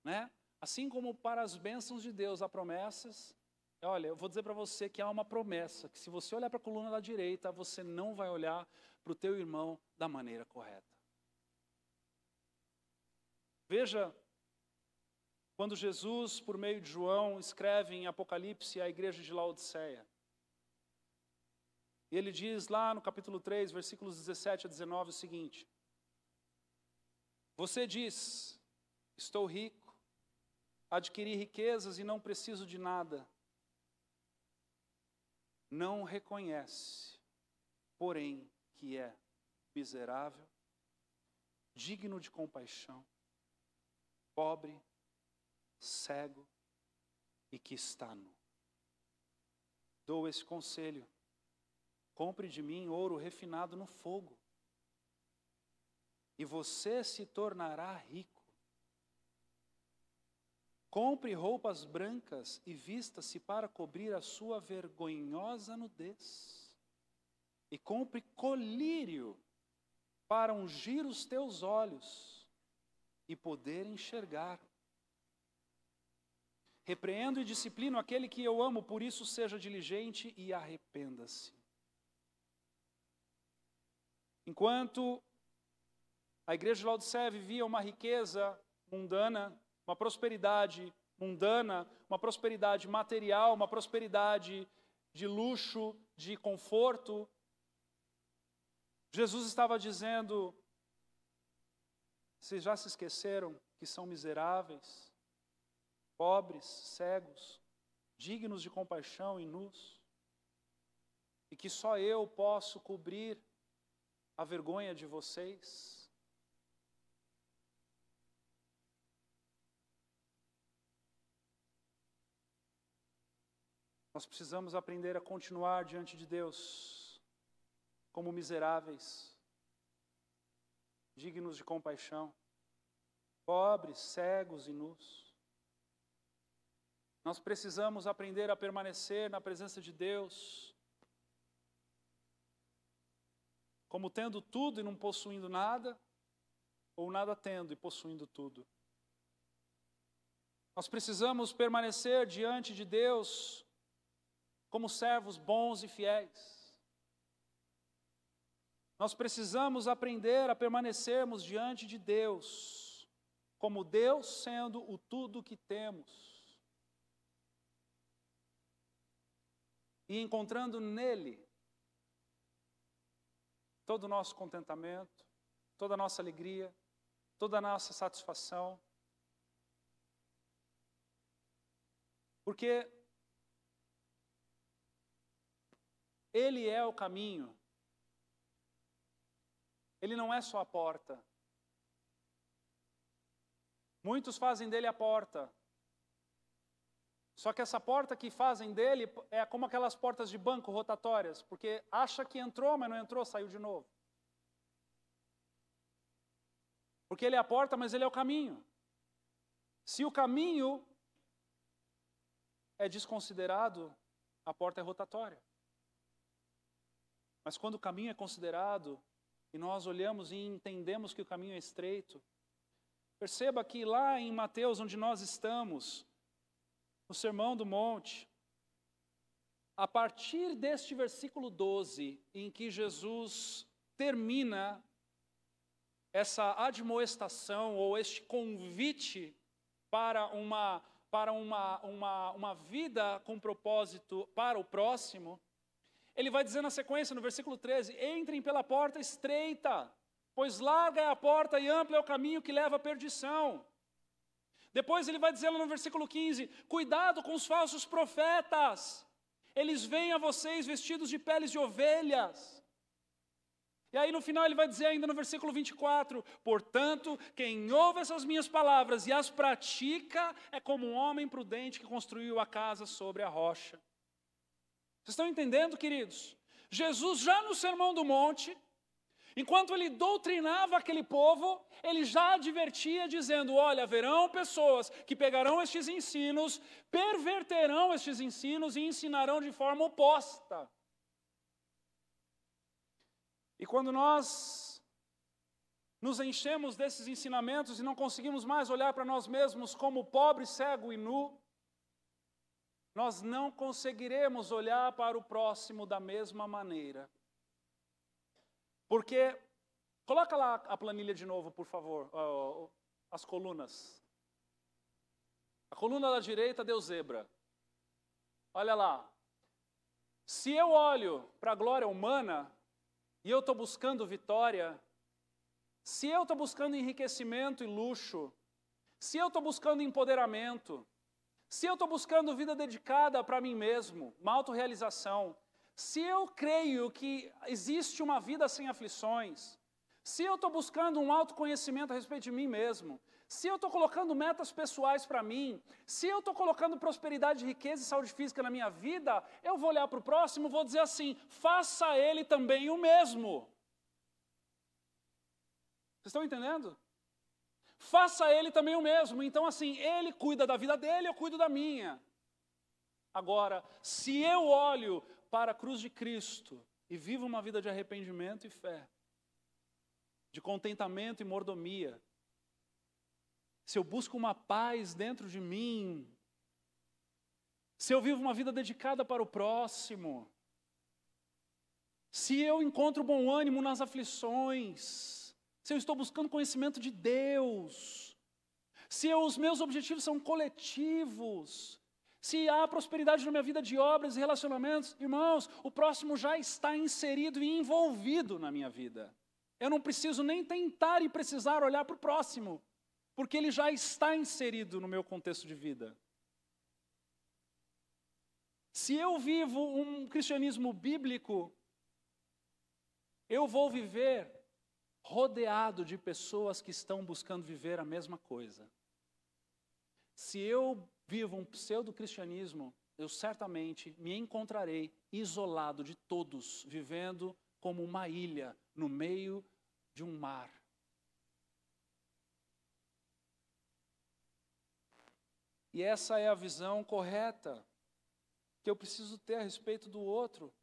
Speaker 1: né? Assim como para as bênçãos de Deus há promessas, olha, eu vou dizer para você que há uma promessa, que se você olhar para a coluna da direita, você não vai olhar para o teu irmão da maneira correta. Veja, quando Jesus, por meio de João, escreve em Apocalipse à igreja de Laodiceia. E ele diz lá no capítulo 3, versículos 17 a 19 o seguinte: você diz, estou rico, adquiri riquezas e não preciso de nada. Não reconhece, porém, que é miserável, digno de compaixão, pobre, cego e que está nu. Dou esse conselho: compre de mim ouro refinado no fogo, e você se tornará rico. Compre roupas brancas e vista-se para cobrir a sua vergonhosa nudez. E compre colírio para ungir os teus olhos e poder enxergar. Repreendo e disciplino aquele que eu amo, por isso seja diligente e arrependa-se. Enquanto a igreja de Laodiceia vivia uma riqueza mundana, uma prosperidade mundana, uma prosperidade material, uma prosperidade de luxo, de conforto, Jesus estava dizendo: vocês já se esqueceram que são miseráveis, pobres, cegos, dignos de compaixão e nus, e que só eu posso cobrir a vergonha de vocês? Nós precisamos aprender a continuar diante de Deus como miseráveis, dignos de compaixão, pobres, cegos e nus. Nós precisamos aprender a permanecer na presença de Deus como tendo tudo e não possuindo nada, ou nada tendo e possuindo tudo. Nós precisamos permanecer diante de Deus como servos bons e fiéis. Nós precisamos aprender a permanecermos diante de Deus, como Deus sendo o tudo que temos. E encontrando nele todo o nosso contentamento, toda a nossa alegria, toda a nossa satisfação. Porque Ele é o caminho. Ele não é só a porta. Muitos fazem dele a porta. Só que essa porta que fazem dele é como aquelas portas de banco rotatórias, porque acha que entrou, mas não entrou, saiu de novo. Porque ele é a porta, mas ele é o caminho. Se o caminho é desconsiderado, a porta é rotatória. Mas quando o caminho é considerado, e nós olhamos e entendemos que o caminho é estreito, Perceba que lá em Mateus, onde nós estamos, no Sermão do Monte, a partir deste versículo 12, em que Jesus termina essa admoestação ou este convite para uma vida com propósito para o próximo, ele vai dizer na sequência, no versículo 13, entrem pela porta estreita, pois larga é a porta e amplo é o caminho que leva à perdição. Depois ele vai dizer lá no versículo 15, cuidado com os falsos profetas, eles vêm a vocês vestidos de peles de ovelhas. E aí no final ele vai dizer ainda no versículo 24, portanto, quem ouve essas minhas palavras e as pratica é como um homem prudente que construiu a casa sobre a rocha. Vocês estão entendendo, queridos? Jesus já no Sermão do Monte, enquanto ele doutrinava aquele povo, ele já advertia dizendo, olha, haverão pessoas que pegarão estes ensinos, perverterão estes ensinos e ensinarão de forma oposta. E quando nós nos enchemos desses ensinamentos e não conseguimos mais olhar para nós mesmos como pobre, cego e nu, nós não conseguiremos olhar para o próximo da mesma maneira. Porque, coloca lá a planilha de novo, por favor, as colunas. A coluna da direita deu zebra. Olha lá. Se eu olho para a glória humana, e eu estou buscando vitória, se eu estou buscando enriquecimento e luxo, se eu estou buscando empoderamento, se eu estou buscando vida dedicada para mim mesmo, uma autorrealização, se eu creio que existe uma vida sem aflições, se eu estou buscando um autoconhecimento a respeito de mim mesmo, se eu estou colocando metas pessoais para mim, se eu estou colocando prosperidade, riqueza e saúde física na minha vida, eu vou olhar para o próximo e vou dizer assim, faça ele também o mesmo. Vocês estão entendendo? Faça ele também o mesmo. Então assim, ele cuida da vida dele, eu cuido da minha. Agora, se eu olho para a cruz de Cristo e vivo uma vida de arrependimento e fé, de contentamento e mordomia, se eu busco uma paz dentro de mim, se eu vivo uma vida dedicada para o próximo, se eu encontro bom ânimo nas aflições, se eu estou buscando conhecimento de Deus, se os meus objetivos são coletivos, se há prosperidade na minha vida de obras e relacionamentos, irmãos, o próximo já está inserido e envolvido na minha vida. Eu não preciso nem tentar e precisar olhar para o próximo, porque ele já está inserido no meu contexto de vida. Se eu vivo um cristianismo bíblico, eu vou viver rodeado de pessoas que estão buscando viver a mesma coisa. Se eu vivo um pseudo-cristianismo, eu certamente me encontrarei isolado de todos, vivendo como uma ilha no meio de um mar. E essa é a visão correta que eu preciso ter a respeito do outro.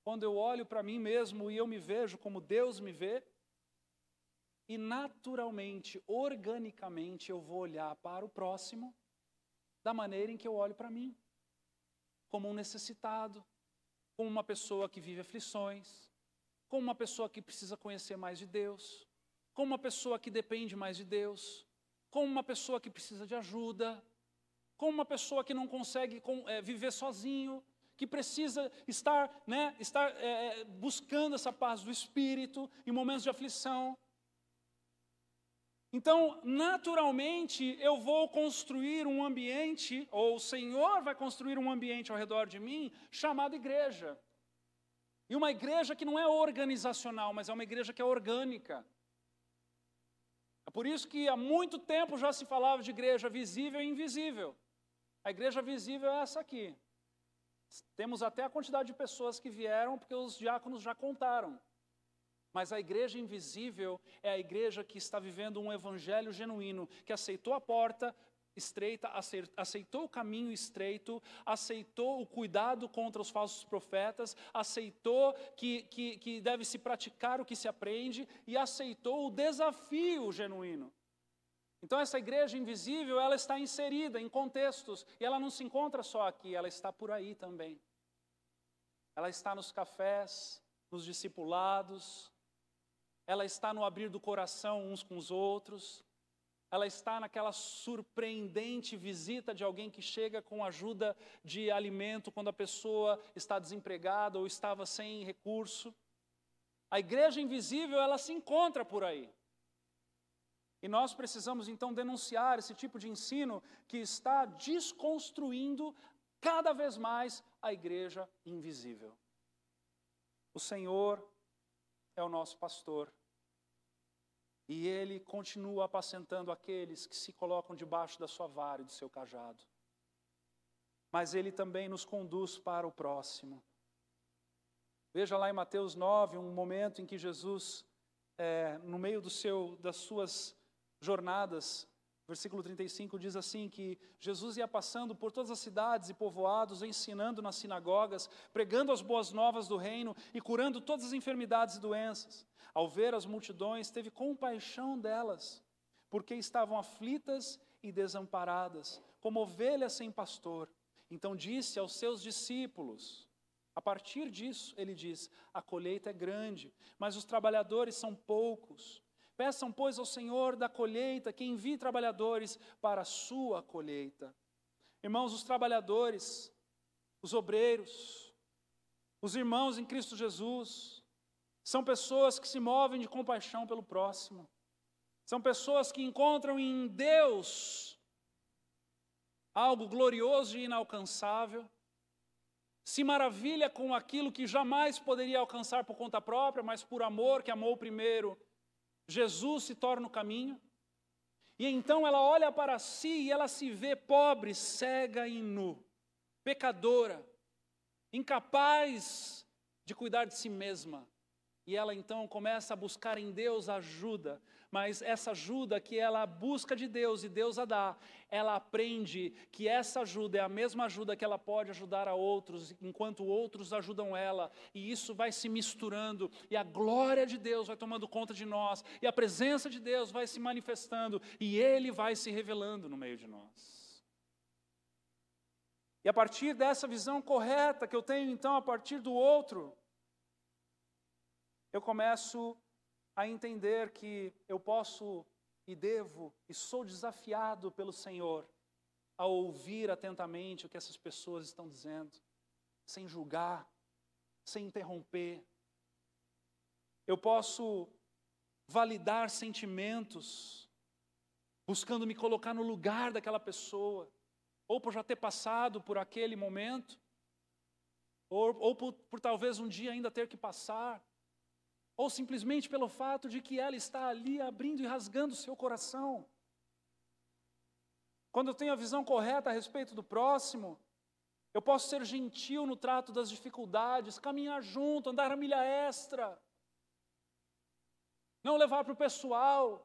Speaker 1: Quando eu olho para mim mesmo e eu me vejo como Deus me vê, e naturalmente, organicamente, eu vou olhar para o próximo da maneira em que eu olho para mim. Como um necessitado, como uma pessoa que vive aflições, como uma pessoa que precisa conhecer mais de Deus, como uma pessoa que depende mais de Deus, como uma pessoa que precisa de ajuda, como uma pessoa que não consegue viver sozinho, que precisa estar buscando essa paz do Espírito em momentos de aflição. Então, naturalmente, eu vou construir um ambiente, ou o Senhor vai construir um ambiente ao redor de mim, chamado igreja. E uma igreja que não é organizacional, mas é uma igreja que é orgânica. É por isso que há muito tempo já se falava de igreja visível e invisível. A igreja visível é essa aqui. Temos até a quantidade de pessoas que vieram, porque os diáconos já contaram. Mas a igreja invisível é a igreja que está vivendo um evangelho genuíno, que aceitou a porta estreita, aceitou o caminho estreito, aceitou o cuidado contra os falsos profetas, aceitou que deve se praticar o que se aprende e aceitou o desafio genuíno. Então essa igreja invisível, ela está inserida em contextos, e ela não se encontra só aqui, ela está por aí também. Ela está nos cafés, nos discipulados, ela está no abrir do coração uns com os outros, ela está naquela surpreendente visita de alguém que chega com ajuda de alimento quando a pessoa está desempregada ou estava sem recurso. A igreja invisível, ela se encontra por aí. E nós precisamos então denunciar esse tipo de ensino que está desconstruindo cada vez mais a igreja invisível. O Senhor é o nosso pastor. E Ele continua apacentando aqueles que se colocam debaixo da sua vara e do seu cajado. Mas Ele também nos conduz para o próximo. Veja lá em Mateus 9, um momento em que Jesus, no meio das suas jornadas, versículo 35 diz assim, que Jesus ia passando por todas as cidades e povoados, ensinando nas sinagogas, pregando as boas novas do reino e curando todas as enfermidades e doenças. Ao ver as multidões, teve compaixão delas, porque estavam aflitas e desamparadas, como ovelhas sem pastor. Então disse aos seus discípulos, a partir disso, ele diz, a colheita é grande, mas os trabalhadores são poucos. Peçam, pois, ao Senhor da colheita que envie trabalhadores para a sua colheita. Irmãos, os trabalhadores, os obreiros, os irmãos em Cristo Jesus, são pessoas que se movem de compaixão pelo próximo. São pessoas que encontram em Deus algo glorioso e inalcançável. Se maravilha com aquilo que jamais poderia alcançar por conta própria, mas por amor, que amou primeiro, Jesus se torna o caminho. E então ela olha para si e ela se vê pobre, cega e nu, pecadora, incapaz de cuidar de si mesma. E ela então começa a buscar em Deus ajuda, mas essa ajuda que ela busca de Deus e Deus a dá, ela aprende que essa ajuda é a mesma ajuda que ela pode ajudar a outros, enquanto outros ajudam ela, e isso vai se misturando, e a glória de Deus vai tomando conta de nós, e a presença de Deus vai se manifestando, e Ele vai se revelando no meio de nós. E a partir dessa visão correta que eu tenho então a partir do outro, eu começo a entender que eu posso e devo e sou desafiado pelo Senhor a ouvir atentamente o que essas pessoas estão dizendo, sem julgar, sem interromper. Eu posso validar sentimentos, buscando me colocar no lugar daquela pessoa, ou por já ter passado por aquele momento, ou por talvez um dia ainda ter que passar, ou simplesmente pelo fato de que ela está ali abrindo e rasgando o seu coração. Quando eu tenho a visão correta a respeito do próximo, eu posso ser gentil no trato das dificuldades, caminhar junto, andar a milha extra, não levar para o pessoal.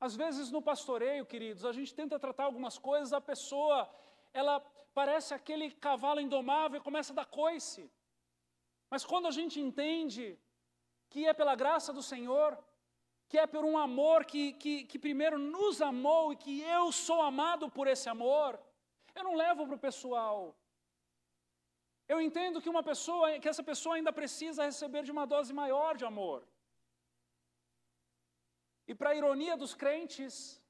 Speaker 1: Às vezes no pastoreio, queridos, a gente tenta tratar algumas coisas, a pessoa, ela parece aquele cavalo indomável e começa a dar coice. Mas quando a gente entende que é pela graça do Senhor, que é por um amor que primeiro nos amou e que eu sou amado por esse amor, eu não levo para o pessoal. Eu entendo que essa pessoa ainda precisa receber de uma dose maior de amor. E para a ironia dos crentes,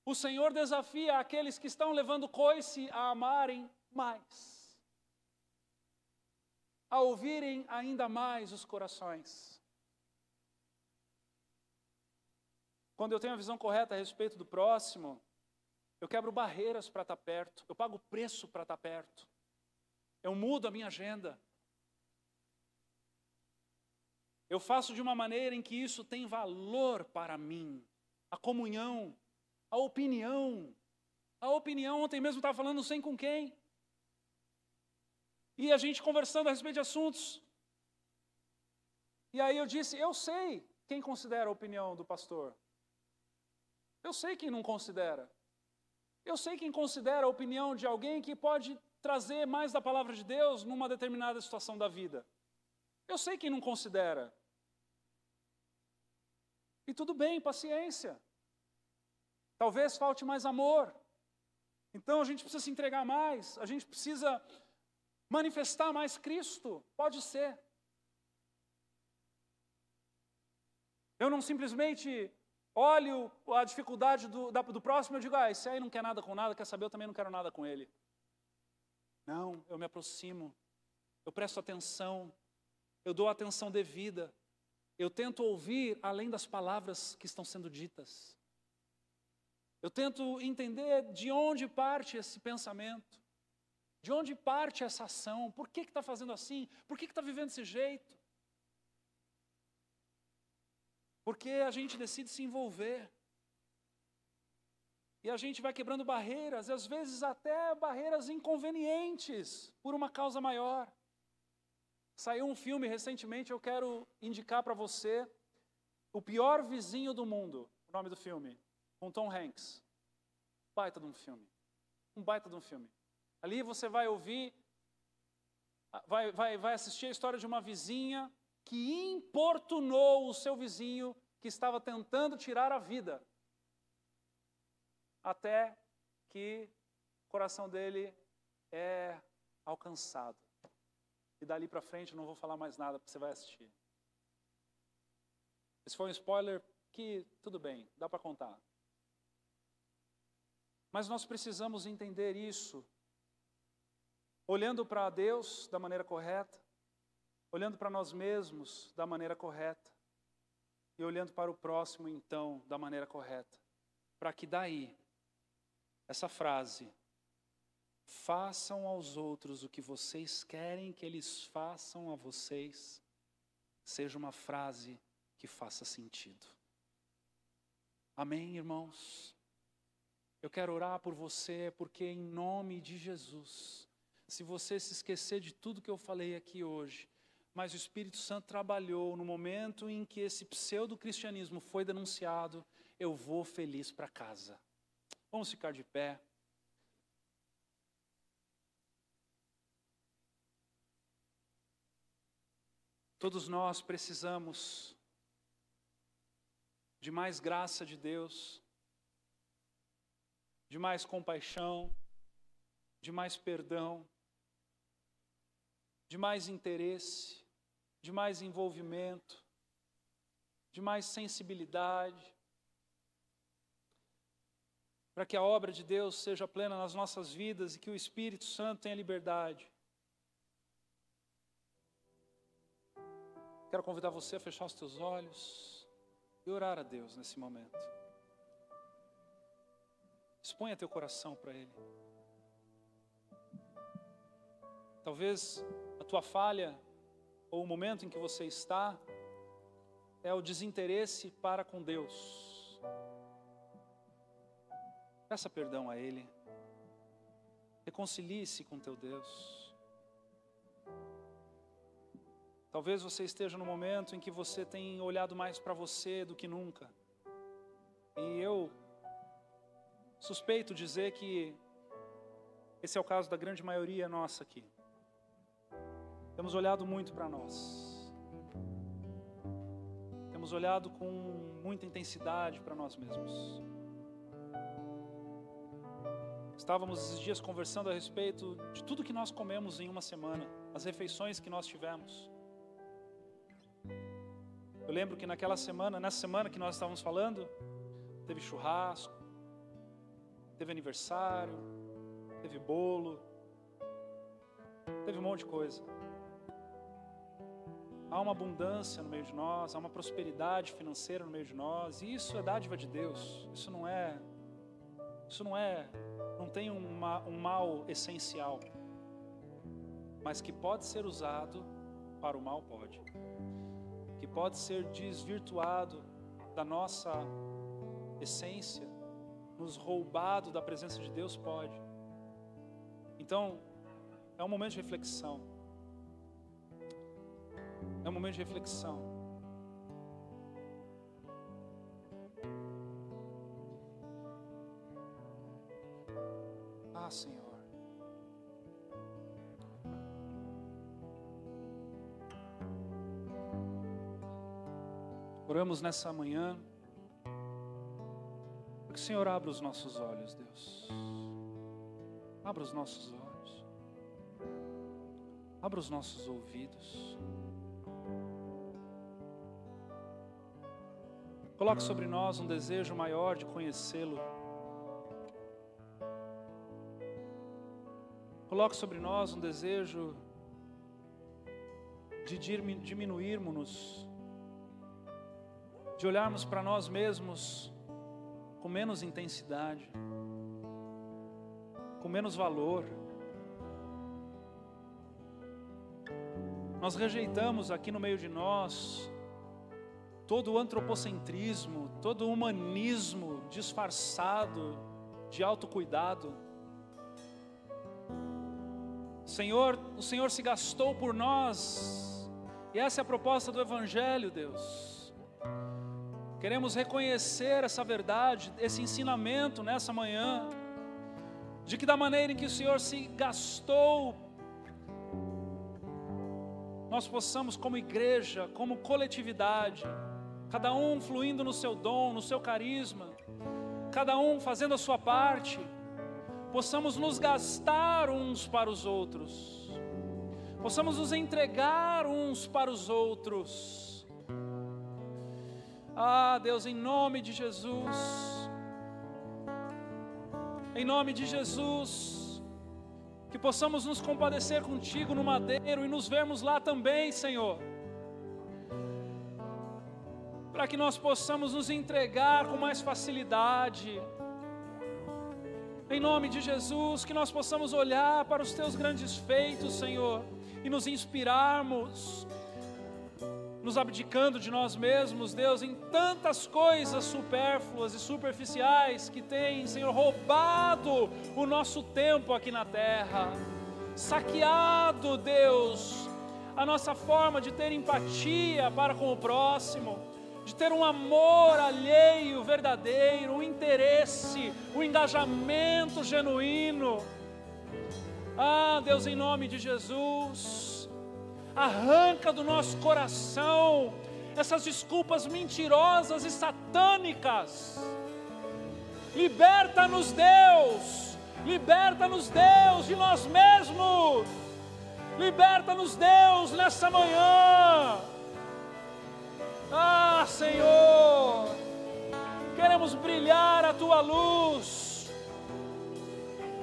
Speaker 1: o Senhor desafia aqueles que estão levando coice a amarem mais, a ouvirem ainda mais os corações. Quando eu tenho a visão correta a respeito do próximo, eu quebro barreiras para estar perto, eu pago preço para estar perto, eu mudo a minha agenda. Eu faço de uma maneira em que isso tem valor para mim. A comunhão, a opinião. A opinião, ontem mesmo estava falando não sei com quem. E a gente conversando a respeito de assuntos. E aí eu disse, eu sei quem considera a opinião do pastor. Eu sei quem não considera. Eu sei quem considera a opinião de alguém que pode trazer mais da palavra de Deus numa determinada situação da vida. Eu sei quem não considera. E tudo bem, paciência. Talvez falte mais amor. Então a gente precisa se entregar mais, a gente precisa manifestar mais Cristo. Pode ser. Eu não simplesmente olho a dificuldade do próximo e digo, esse aí não quer nada com nada, quer saber, eu também não quero nada com ele. Não, eu me aproximo, eu presto atenção, eu dou atenção devida, eu tento ouvir além das palavras que estão sendo ditas. Eu tento entender de onde parte esse pensamento, de onde parte essa ação, por que está fazendo assim, por que está vivendo desse jeito. Porque a gente decide se envolver. E a gente vai quebrando barreiras, às vezes até barreiras inconvenientes, por uma causa maior. Saiu um filme recentemente, eu quero indicar para você, O Pior Vizinho do Mundo, o nome do filme, com Tom Hanks. Baita de um filme. Um baita de um filme. Ali você vai ouvir, vai assistir a história de uma vizinha que importunou o seu vizinho que estava tentando tirar a vida, até que o coração dele é alcançado. E dali para frente eu não vou falar mais nada, porque você vai assistir. Esse foi um spoiler que, tudo bem, dá para contar. Mas nós precisamos entender isso, olhando para Deus da maneira correta, olhando para nós mesmos da maneira correta e olhando para o próximo, então, da maneira correta. Para que daí, essa frase, façam aos outros o que vocês querem que eles façam a vocês, seja uma frase que faça sentido. Amém, irmãos? Eu quero orar por você, porque em nome de Jesus, se você se esquecer de tudo que eu falei aqui hoje, mas o Espírito Santo trabalhou no momento em que esse pseudo-cristianismo foi denunciado, eu vou feliz para casa. Vamos ficar de pé. Todos nós precisamos de mais graça de Deus, de mais compaixão, de mais perdão, de mais interesse, de mais envolvimento, de mais sensibilidade, para que a obra de Deus seja plena nas nossas vidas e que o Espírito Santo tenha liberdade. Quero convidar você a fechar os teus olhos e orar a Deus nesse momento. Exponha teu coração para Ele. Talvez a tua falha, ou o momento em que você está, é o desinteresse para com Deus. Peça perdão a Ele. Reconcilie-se com teu Deus. Talvez você esteja no momento em que você tem olhado mais para você do que nunca. E eu suspeito dizer que esse é o caso da grande maioria nossa aqui. Temos olhado muito para nós. Temos olhado com muita intensidade para nós mesmos. Estávamos esses dias conversando a respeito de tudo que nós comemos em uma semana, as refeições que nós tivemos. Eu lembro que nessa semana que nós estávamos falando, teve churrasco, teve aniversário, teve bolo, teve um monte de coisa. Há uma abundância no meio de nós, há uma prosperidade financeira no meio de nós, e isso é dádiva de Deus. Isso não tem um mal essencial, mas que pode ser usado para o mal, pode. Que pode ser desvirtuado da nossa essência, nos roubado da presença de Deus, pode. Então, é um momento de reflexão. É um momento de reflexão. Ah, Senhor. Oramos nessa manhã, Que o Senhor abra os nossos olhos, Deus. Abra os nossos olhos. Abra os nossos ouvidos. Coloque sobre nós um desejo maior de conhecê-lo. Coloque sobre nós um desejo de diminuirmos-nos, de olharmos para nós mesmos com menos intensidade, com menos valor. Nós rejeitamos aqui no meio de nós todo o antropocentrismo, todo o humanismo disfarçado de autocuidado. Senhor, o Senhor se gastou por nós, e essa é a proposta do Evangelho, Deus. Queremos reconhecer essa verdade, esse ensinamento nessa manhã, de que da maneira em que o Senhor se gastou, nós possamos como igreja, como coletividade, cada um fluindo no seu dom, no seu carisma, cada um fazendo a sua parte, possamos nos gastar uns para os outros, possamos nos entregar uns para os outros. Ah, Deus, em nome de Jesus, em nome de Jesus, que possamos nos compadecer contigo no madeiro e nos vermos lá também, Senhor, para que nós possamos nos entregar com mais facilidade. Em nome de Jesus, que nós possamos olhar para os teus grandes feitos, Senhor, e nos inspirarmos, nos abdicando de nós mesmos, Deus, em tantas coisas supérfluas e superficiais que têm, Senhor, roubado o nosso tempo aqui na terra, saqueado, Deus, a nossa forma de ter empatia para com o próximo, de ter um amor alheio, verdadeiro, um interesse, um engajamento genuíno. Ah, Deus, em nome de Jesus, arranca do nosso coração essas desculpas mentirosas e satânicas. Liberta-nos, Deus, de nós mesmos. Liberta-nos, Deus, nessa manhã. Ah, Senhor, queremos brilhar a Tua luz,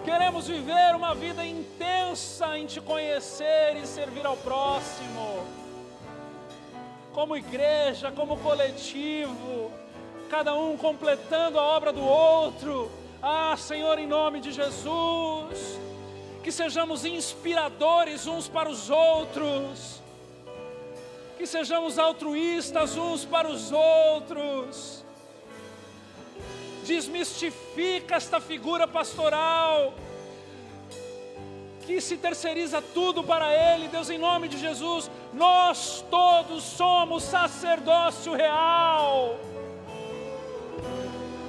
Speaker 1: queremos viver uma vida intensa em Te conhecer e servir ao próximo, como igreja, como coletivo, cada um completando a obra do outro. Ah, Senhor, em nome de Jesus, que sejamos inspiradores uns para os outros, que sejamos altruístas uns para os outros. Desmistifica esta figura pastoral que se terceiriza tudo para Ele. Deus, em nome de Jesus, nós todos somos sacerdócio real,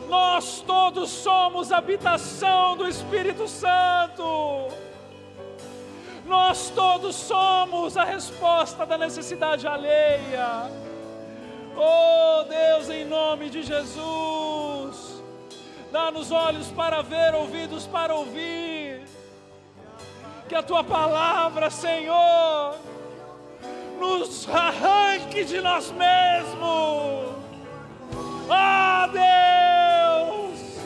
Speaker 1: nós todos somos habitação do Espírito Santo. Nós todos somos a resposta da necessidade alheia. Oh Deus, em nome de Jesus, dá-nos olhos para ver, ouvidos para ouvir. Que a Tua palavra, Senhor, nos arranque de nós mesmos. Ah, Deus,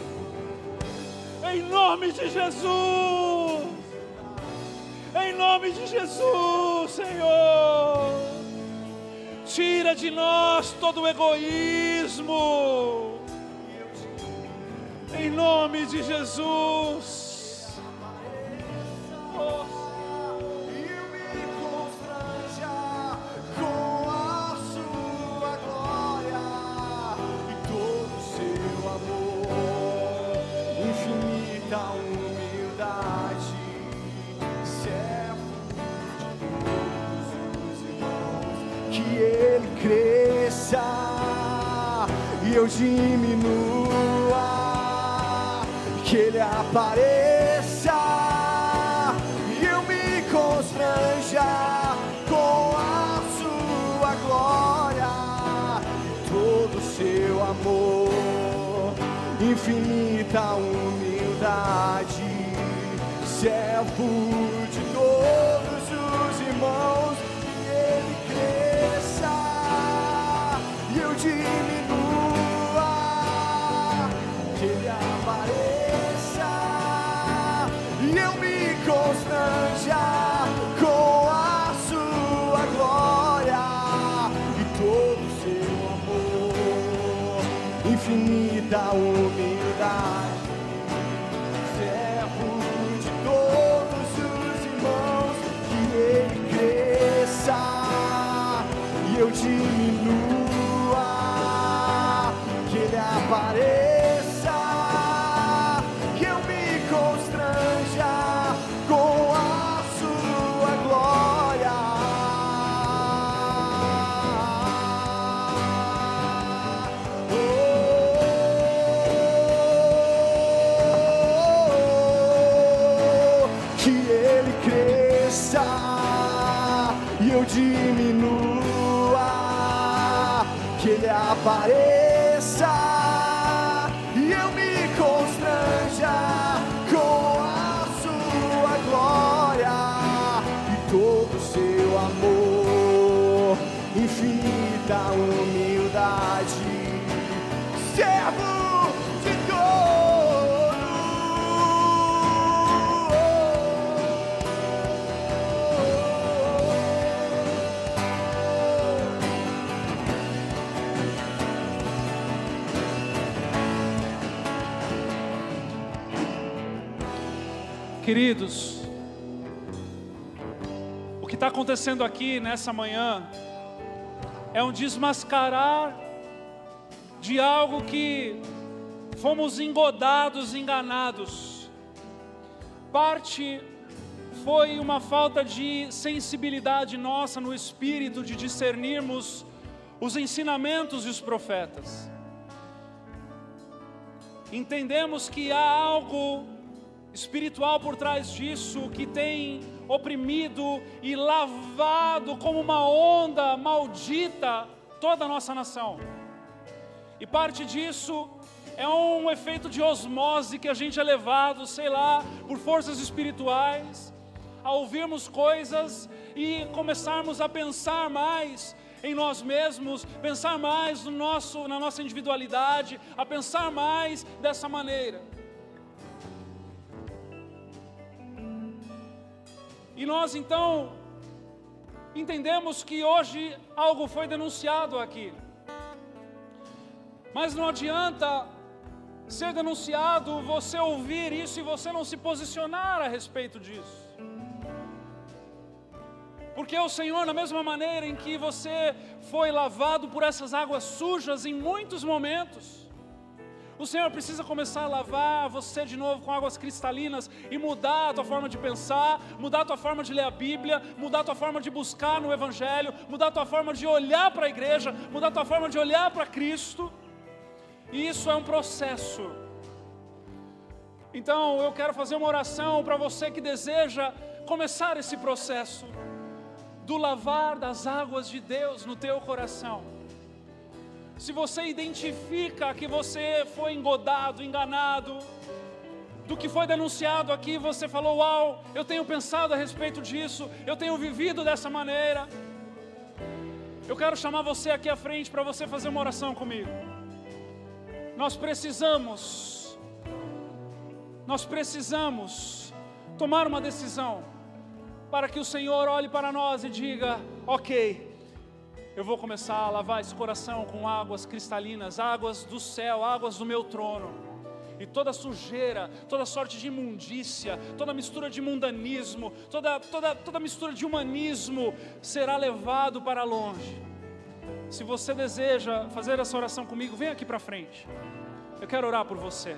Speaker 1: em nome de Jesus. Em nome de Jesus, Senhor, tira de nós todo o egoísmo. Em nome de Jesus.
Speaker 2: E me constranja com a Sua glória e todo o Seu amor, infinita humildade. Que Ele cresça e eu diminua, que Ele apareça e eu me constranja com a Sua glória, todo o Seu amor infinita humildade, servo de todos os irmãos, que ele cresça e eu diminua, que ele apareça e eu me constranja com a sua glória e todo o seu amor, infinita humildade, servo de todos os irmãos, que ele cresça e eu diminua, que ele apareça e eu me constranja com a sua glória. Que ele cresça e eu diminua, que ele apareça e eu me constranja com a sua glória e todo o seu amor, infinita humildade, servo de
Speaker 1: Queridos, o que está acontecendo aqui nessa manhã é um desmascarar de algo que fomos engodados, enganados. Parte foi uma falta de sensibilidade nossa no espírito de discernirmos os ensinamentos e os profetas. Entendemos que há algo espiritual por trás disso que tem oprimido e lavado como uma onda maldita toda a nossa nação. E parte disso é um efeito de osmose que a gente é levado, sei lá, por forças espirituais, a ouvirmos coisas e começarmos a pensar mais em nós mesmos, pensar mais na nossa individualidade, a pensar mais dessa maneira. E nós então entendemos que hoje algo foi denunciado aqui. Mas não adianta ser denunciado, você ouvir isso e você não se posicionar a respeito disso. Porque o Senhor, da mesma maneira em que você foi lavado por essas águas sujas em muitos momentos, o Senhor precisa começar a lavar você de novo com águas cristalinas e mudar a tua forma de pensar, mudar a tua forma de ler a Bíblia, mudar a tua forma de buscar no Evangelho, mudar a tua forma de olhar para a igreja, mudar a tua forma de olhar para Cristo. E isso é um processo. Então eu quero fazer uma oração para você que deseja começar esse processo do lavar das águas de Deus no teu coração. Se você identifica que você foi engodado, enganado, do que foi denunciado aqui, você falou, uau, eu tenho pensado a respeito disso, eu tenho vivido dessa maneira. Eu quero chamar você aqui à frente para você fazer uma oração comigo. Nós precisamos tomar uma decisão, para que o Senhor olhe para nós e diga, ok, eu vou começar a lavar esse coração com águas cristalinas, águas do céu, águas do meu trono. E toda sujeira, toda sorte de imundícia, toda mistura de mundanismo, toda mistura de humanismo será levado para longe. Se você deseja fazer essa oração comigo, vem aqui para frente. Eu quero orar por você.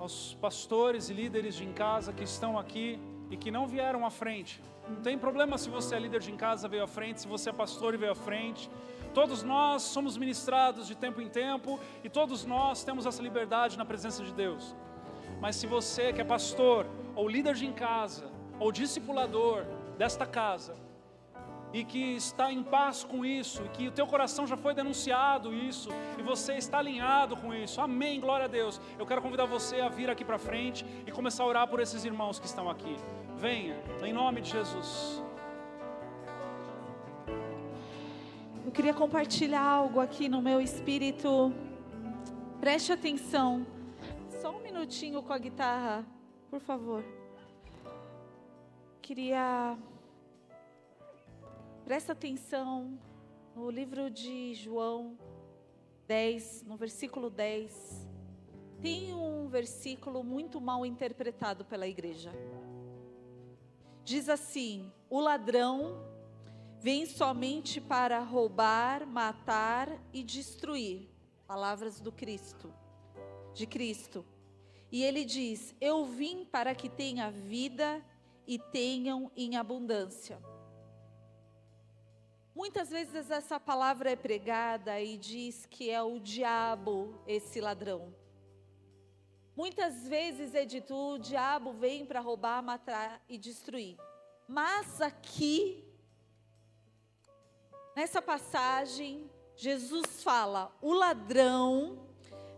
Speaker 1: aos pastores e líderes de em casa que estão aqui e que não vieram à frente. Não tem problema se você é líder de em casa, veio à frente, se você é pastor e veio à frente. Todos nós somos ministrados de tempo em tempo e todos nós temos essa liberdade na presença de Deus. Mas se você que é pastor, ou líder de em casa, ou discipulador desta casa, e que está em paz com isso, e que o teu coração já foi denunciado isso, e você está alinhado com isso, amém, glória a Deus. Eu quero convidar você a vir aqui para frente e começar a orar por esses irmãos que estão aqui. Venha, em nome de Jesus.
Speaker 3: Eu queria compartilhar algo aqui no meu espírito. Preste atenção. Só um minutinho com a guitarra, por favor. Presta atenção no livro de João 10, no versículo 10. Tem um versículo muito mal interpretado pela igreja. Diz assim: o ladrão vem somente para roubar, matar e destruir. Palavras do Cristo, de Cristo. E ele diz: eu vim para que tenha vida e tenham em abundância. Muitas vezes essa palavra é pregada e diz que é o diabo esse ladrão. Muitas vezes é dito: o diabo vem para roubar, matar e destruir. Mas aqui, nessa passagem, Jesus fala: o ladrão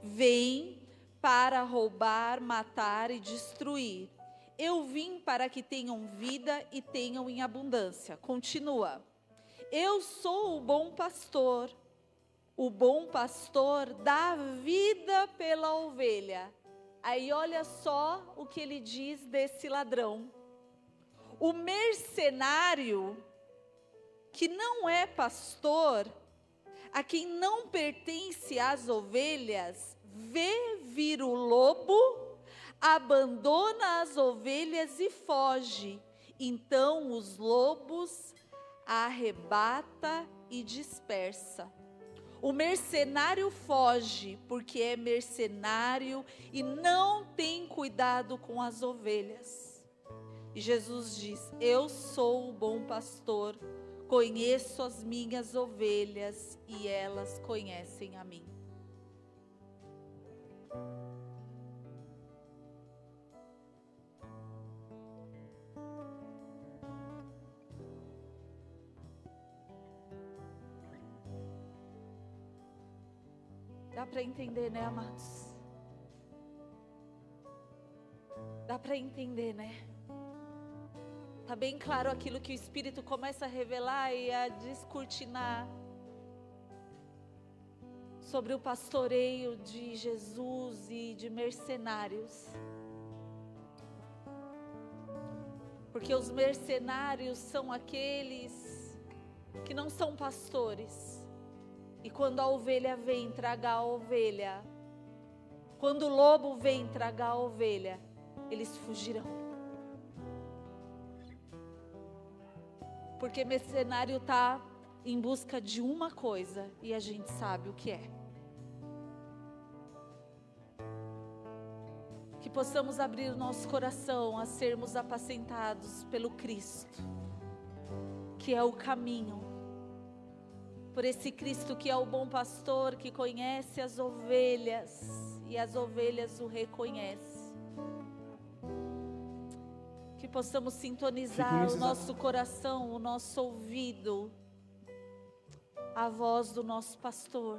Speaker 3: vem para roubar, matar e destruir. Eu vim para que tenham vida e tenham em abundância. Continua. Eu sou o bom pastor. O bom pastor dá vida pela ovelha. Aí olha só o que ele diz desse ladrão. O mercenário, que não é pastor, a quem não pertence às ovelhas, vê vir o lobo, abandona as ovelhas e foge. Então os lobos arrebata e dispersa. O mercenário foge porque é mercenário e não tem cuidado com as ovelhas. E Jesus diz: eu sou o bom pastor, conheço as minhas ovelhas e elas conhecem a mim. Dá para entender, né, amados? Dá para entender, né? Tá bem claro aquilo que o Espírito começa a revelar e a descortinar sobre o pastoreio de Jesus e de mercenários. Porque os mercenários são aqueles que não são pastores. E quando a ovelha vem tragar a ovelha, quando o lobo vem tragar a ovelha, eles fugirão. Porque mercenário está em busca de uma coisa e a gente sabe o que é. Que possamos abrir o nosso coração a sermos apacentados pelo Cristo, que é o caminho. Por esse Cristo que é o bom pastor, que conhece as ovelhas e as ovelhas o reconhecem. Que possamos sintonizar o nosso coração, o nosso ouvido, a voz do nosso pastor.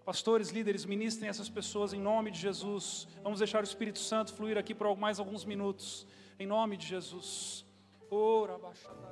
Speaker 1: Pastores, líderes, ministrem essas pessoas em nome de Jesus. Vamos deixar o Espírito Santo fluir aqui por mais alguns minutos, em nome de Jesus. Ora, baixada.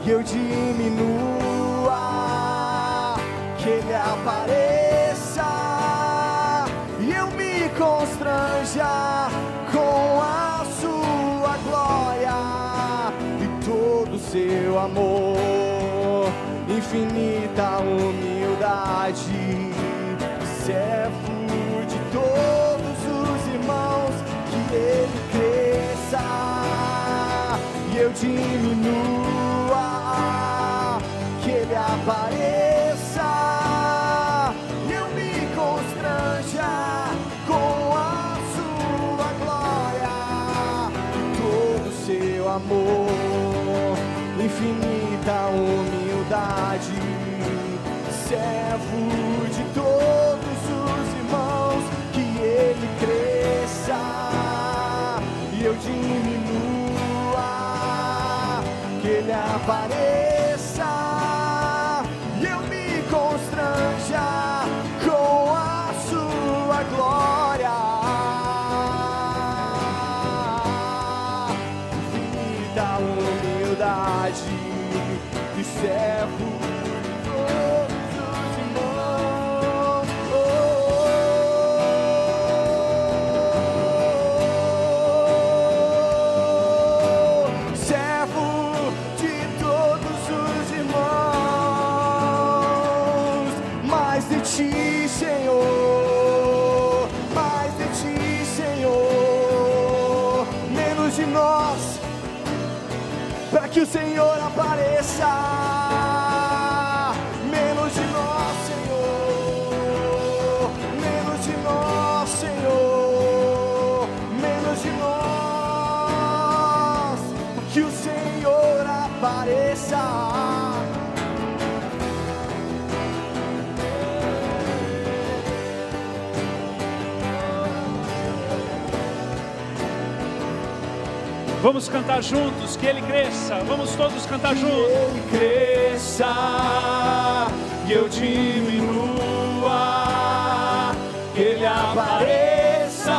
Speaker 2: e eu diminua, que Ele apareça e eu me constranja com a sua glória e todo o seu amor, infinita humildade, servo de todos os irmãos, que Ele cresça e eu diminua, que Ele apareça e eu me constranja com a sua glória e todo o seu amor, infinita humildade, servo de todos os irmãos, que Ele cresça e eu diminua, que Ele apareça e eu me constranja com a sua glória, infinita humildade e servo de todos os irmãos, servo de todos os irmãos, mais de ti, Senhor, mais de ti, Senhor, menos de nós, para que o Senhor apareça, menos de nós, Senhor, menos de nós, Senhor, menos de nós, para que o Senhor apareça.
Speaker 1: Vamos cantar juntos, que Ele cresça. Vamos todos cantar juntos.
Speaker 2: Ele cresça e eu diminua, que Ele apareça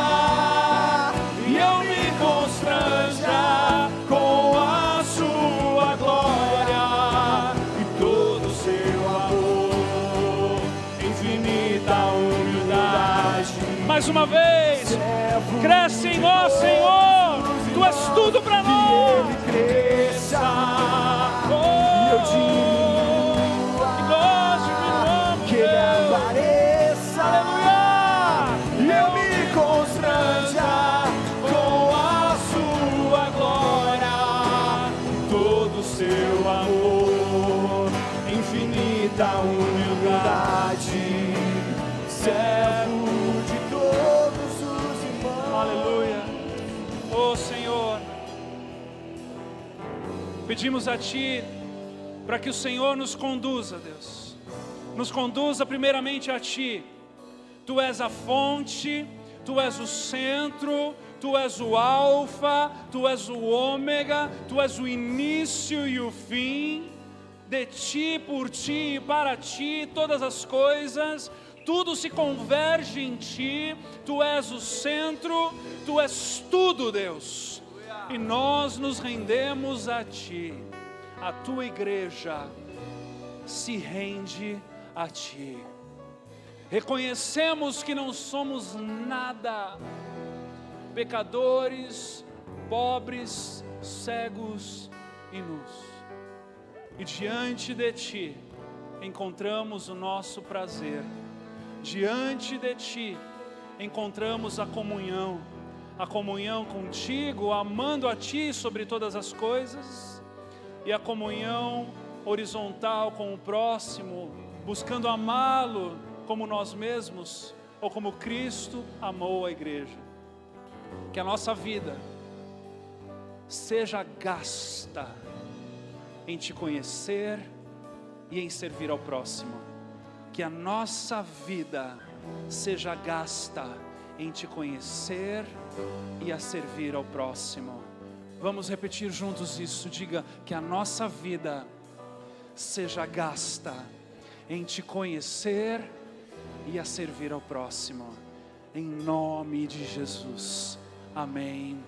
Speaker 2: e eu me constranja com a sua glória e todo o seu amor, infinita humildade.
Speaker 1: Mais uma vez, cresce em nós, Senhor. Tu és tudo para nós.
Speaker 2: Que Ele cresça e eu diminua,
Speaker 1: que nós diminuamos,
Speaker 2: que Ele
Speaker 1: Deus.
Speaker 2: apareça,
Speaker 1: Aleluia.
Speaker 2: e eu me constranja com a sua glória, todo o seu amor, infinita humildade, servo de todos os irmãos.
Speaker 1: Aleluia. Oh Senhor, pedimos a Ti para que o Senhor nos conduza, Deus. Nos conduza primeiramente a Ti. Tu és a fonte, Tu és o centro, Tu és o alfa, Tu és o ômega, Tu és o início e o fim. De Ti, por Ti e para Ti todas as coisas, tudo se converge em Ti. Tu és o centro, Tu és tudo, Deus. E nós nos rendemos a Ti. A Tua igreja se rende a Ti. Reconhecemos que não somos nada, pecadores, pobres, cegos e nus. E diante de Ti encontramos o nosso prazer. Diante de Ti encontramos a comunhão contigo, amando a Ti sobre todas as coisas, e a comunhão horizontal com o próximo, buscando amá-lo como nós mesmos, ou como Cristo amou a igreja. Que a nossa vida seja gasta em Te conhecer e em servir ao próximo. Que a nossa vida seja gasta em Te conhecer e a servir ao próximo. Vamos repetir juntos isso. Diga: que a nossa vida seja gasta em Te conhecer e a servir ao próximo. Em nome de Jesus. Amém.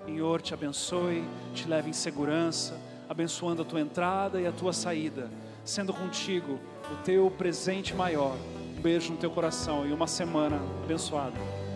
Speaker 1: Senhor te abençoe, te leve em segurança. abençoando a tua entrada e a tua saída, sendo contigo o teu presente maior. Um beijo no teu coração e uma semana abençoada.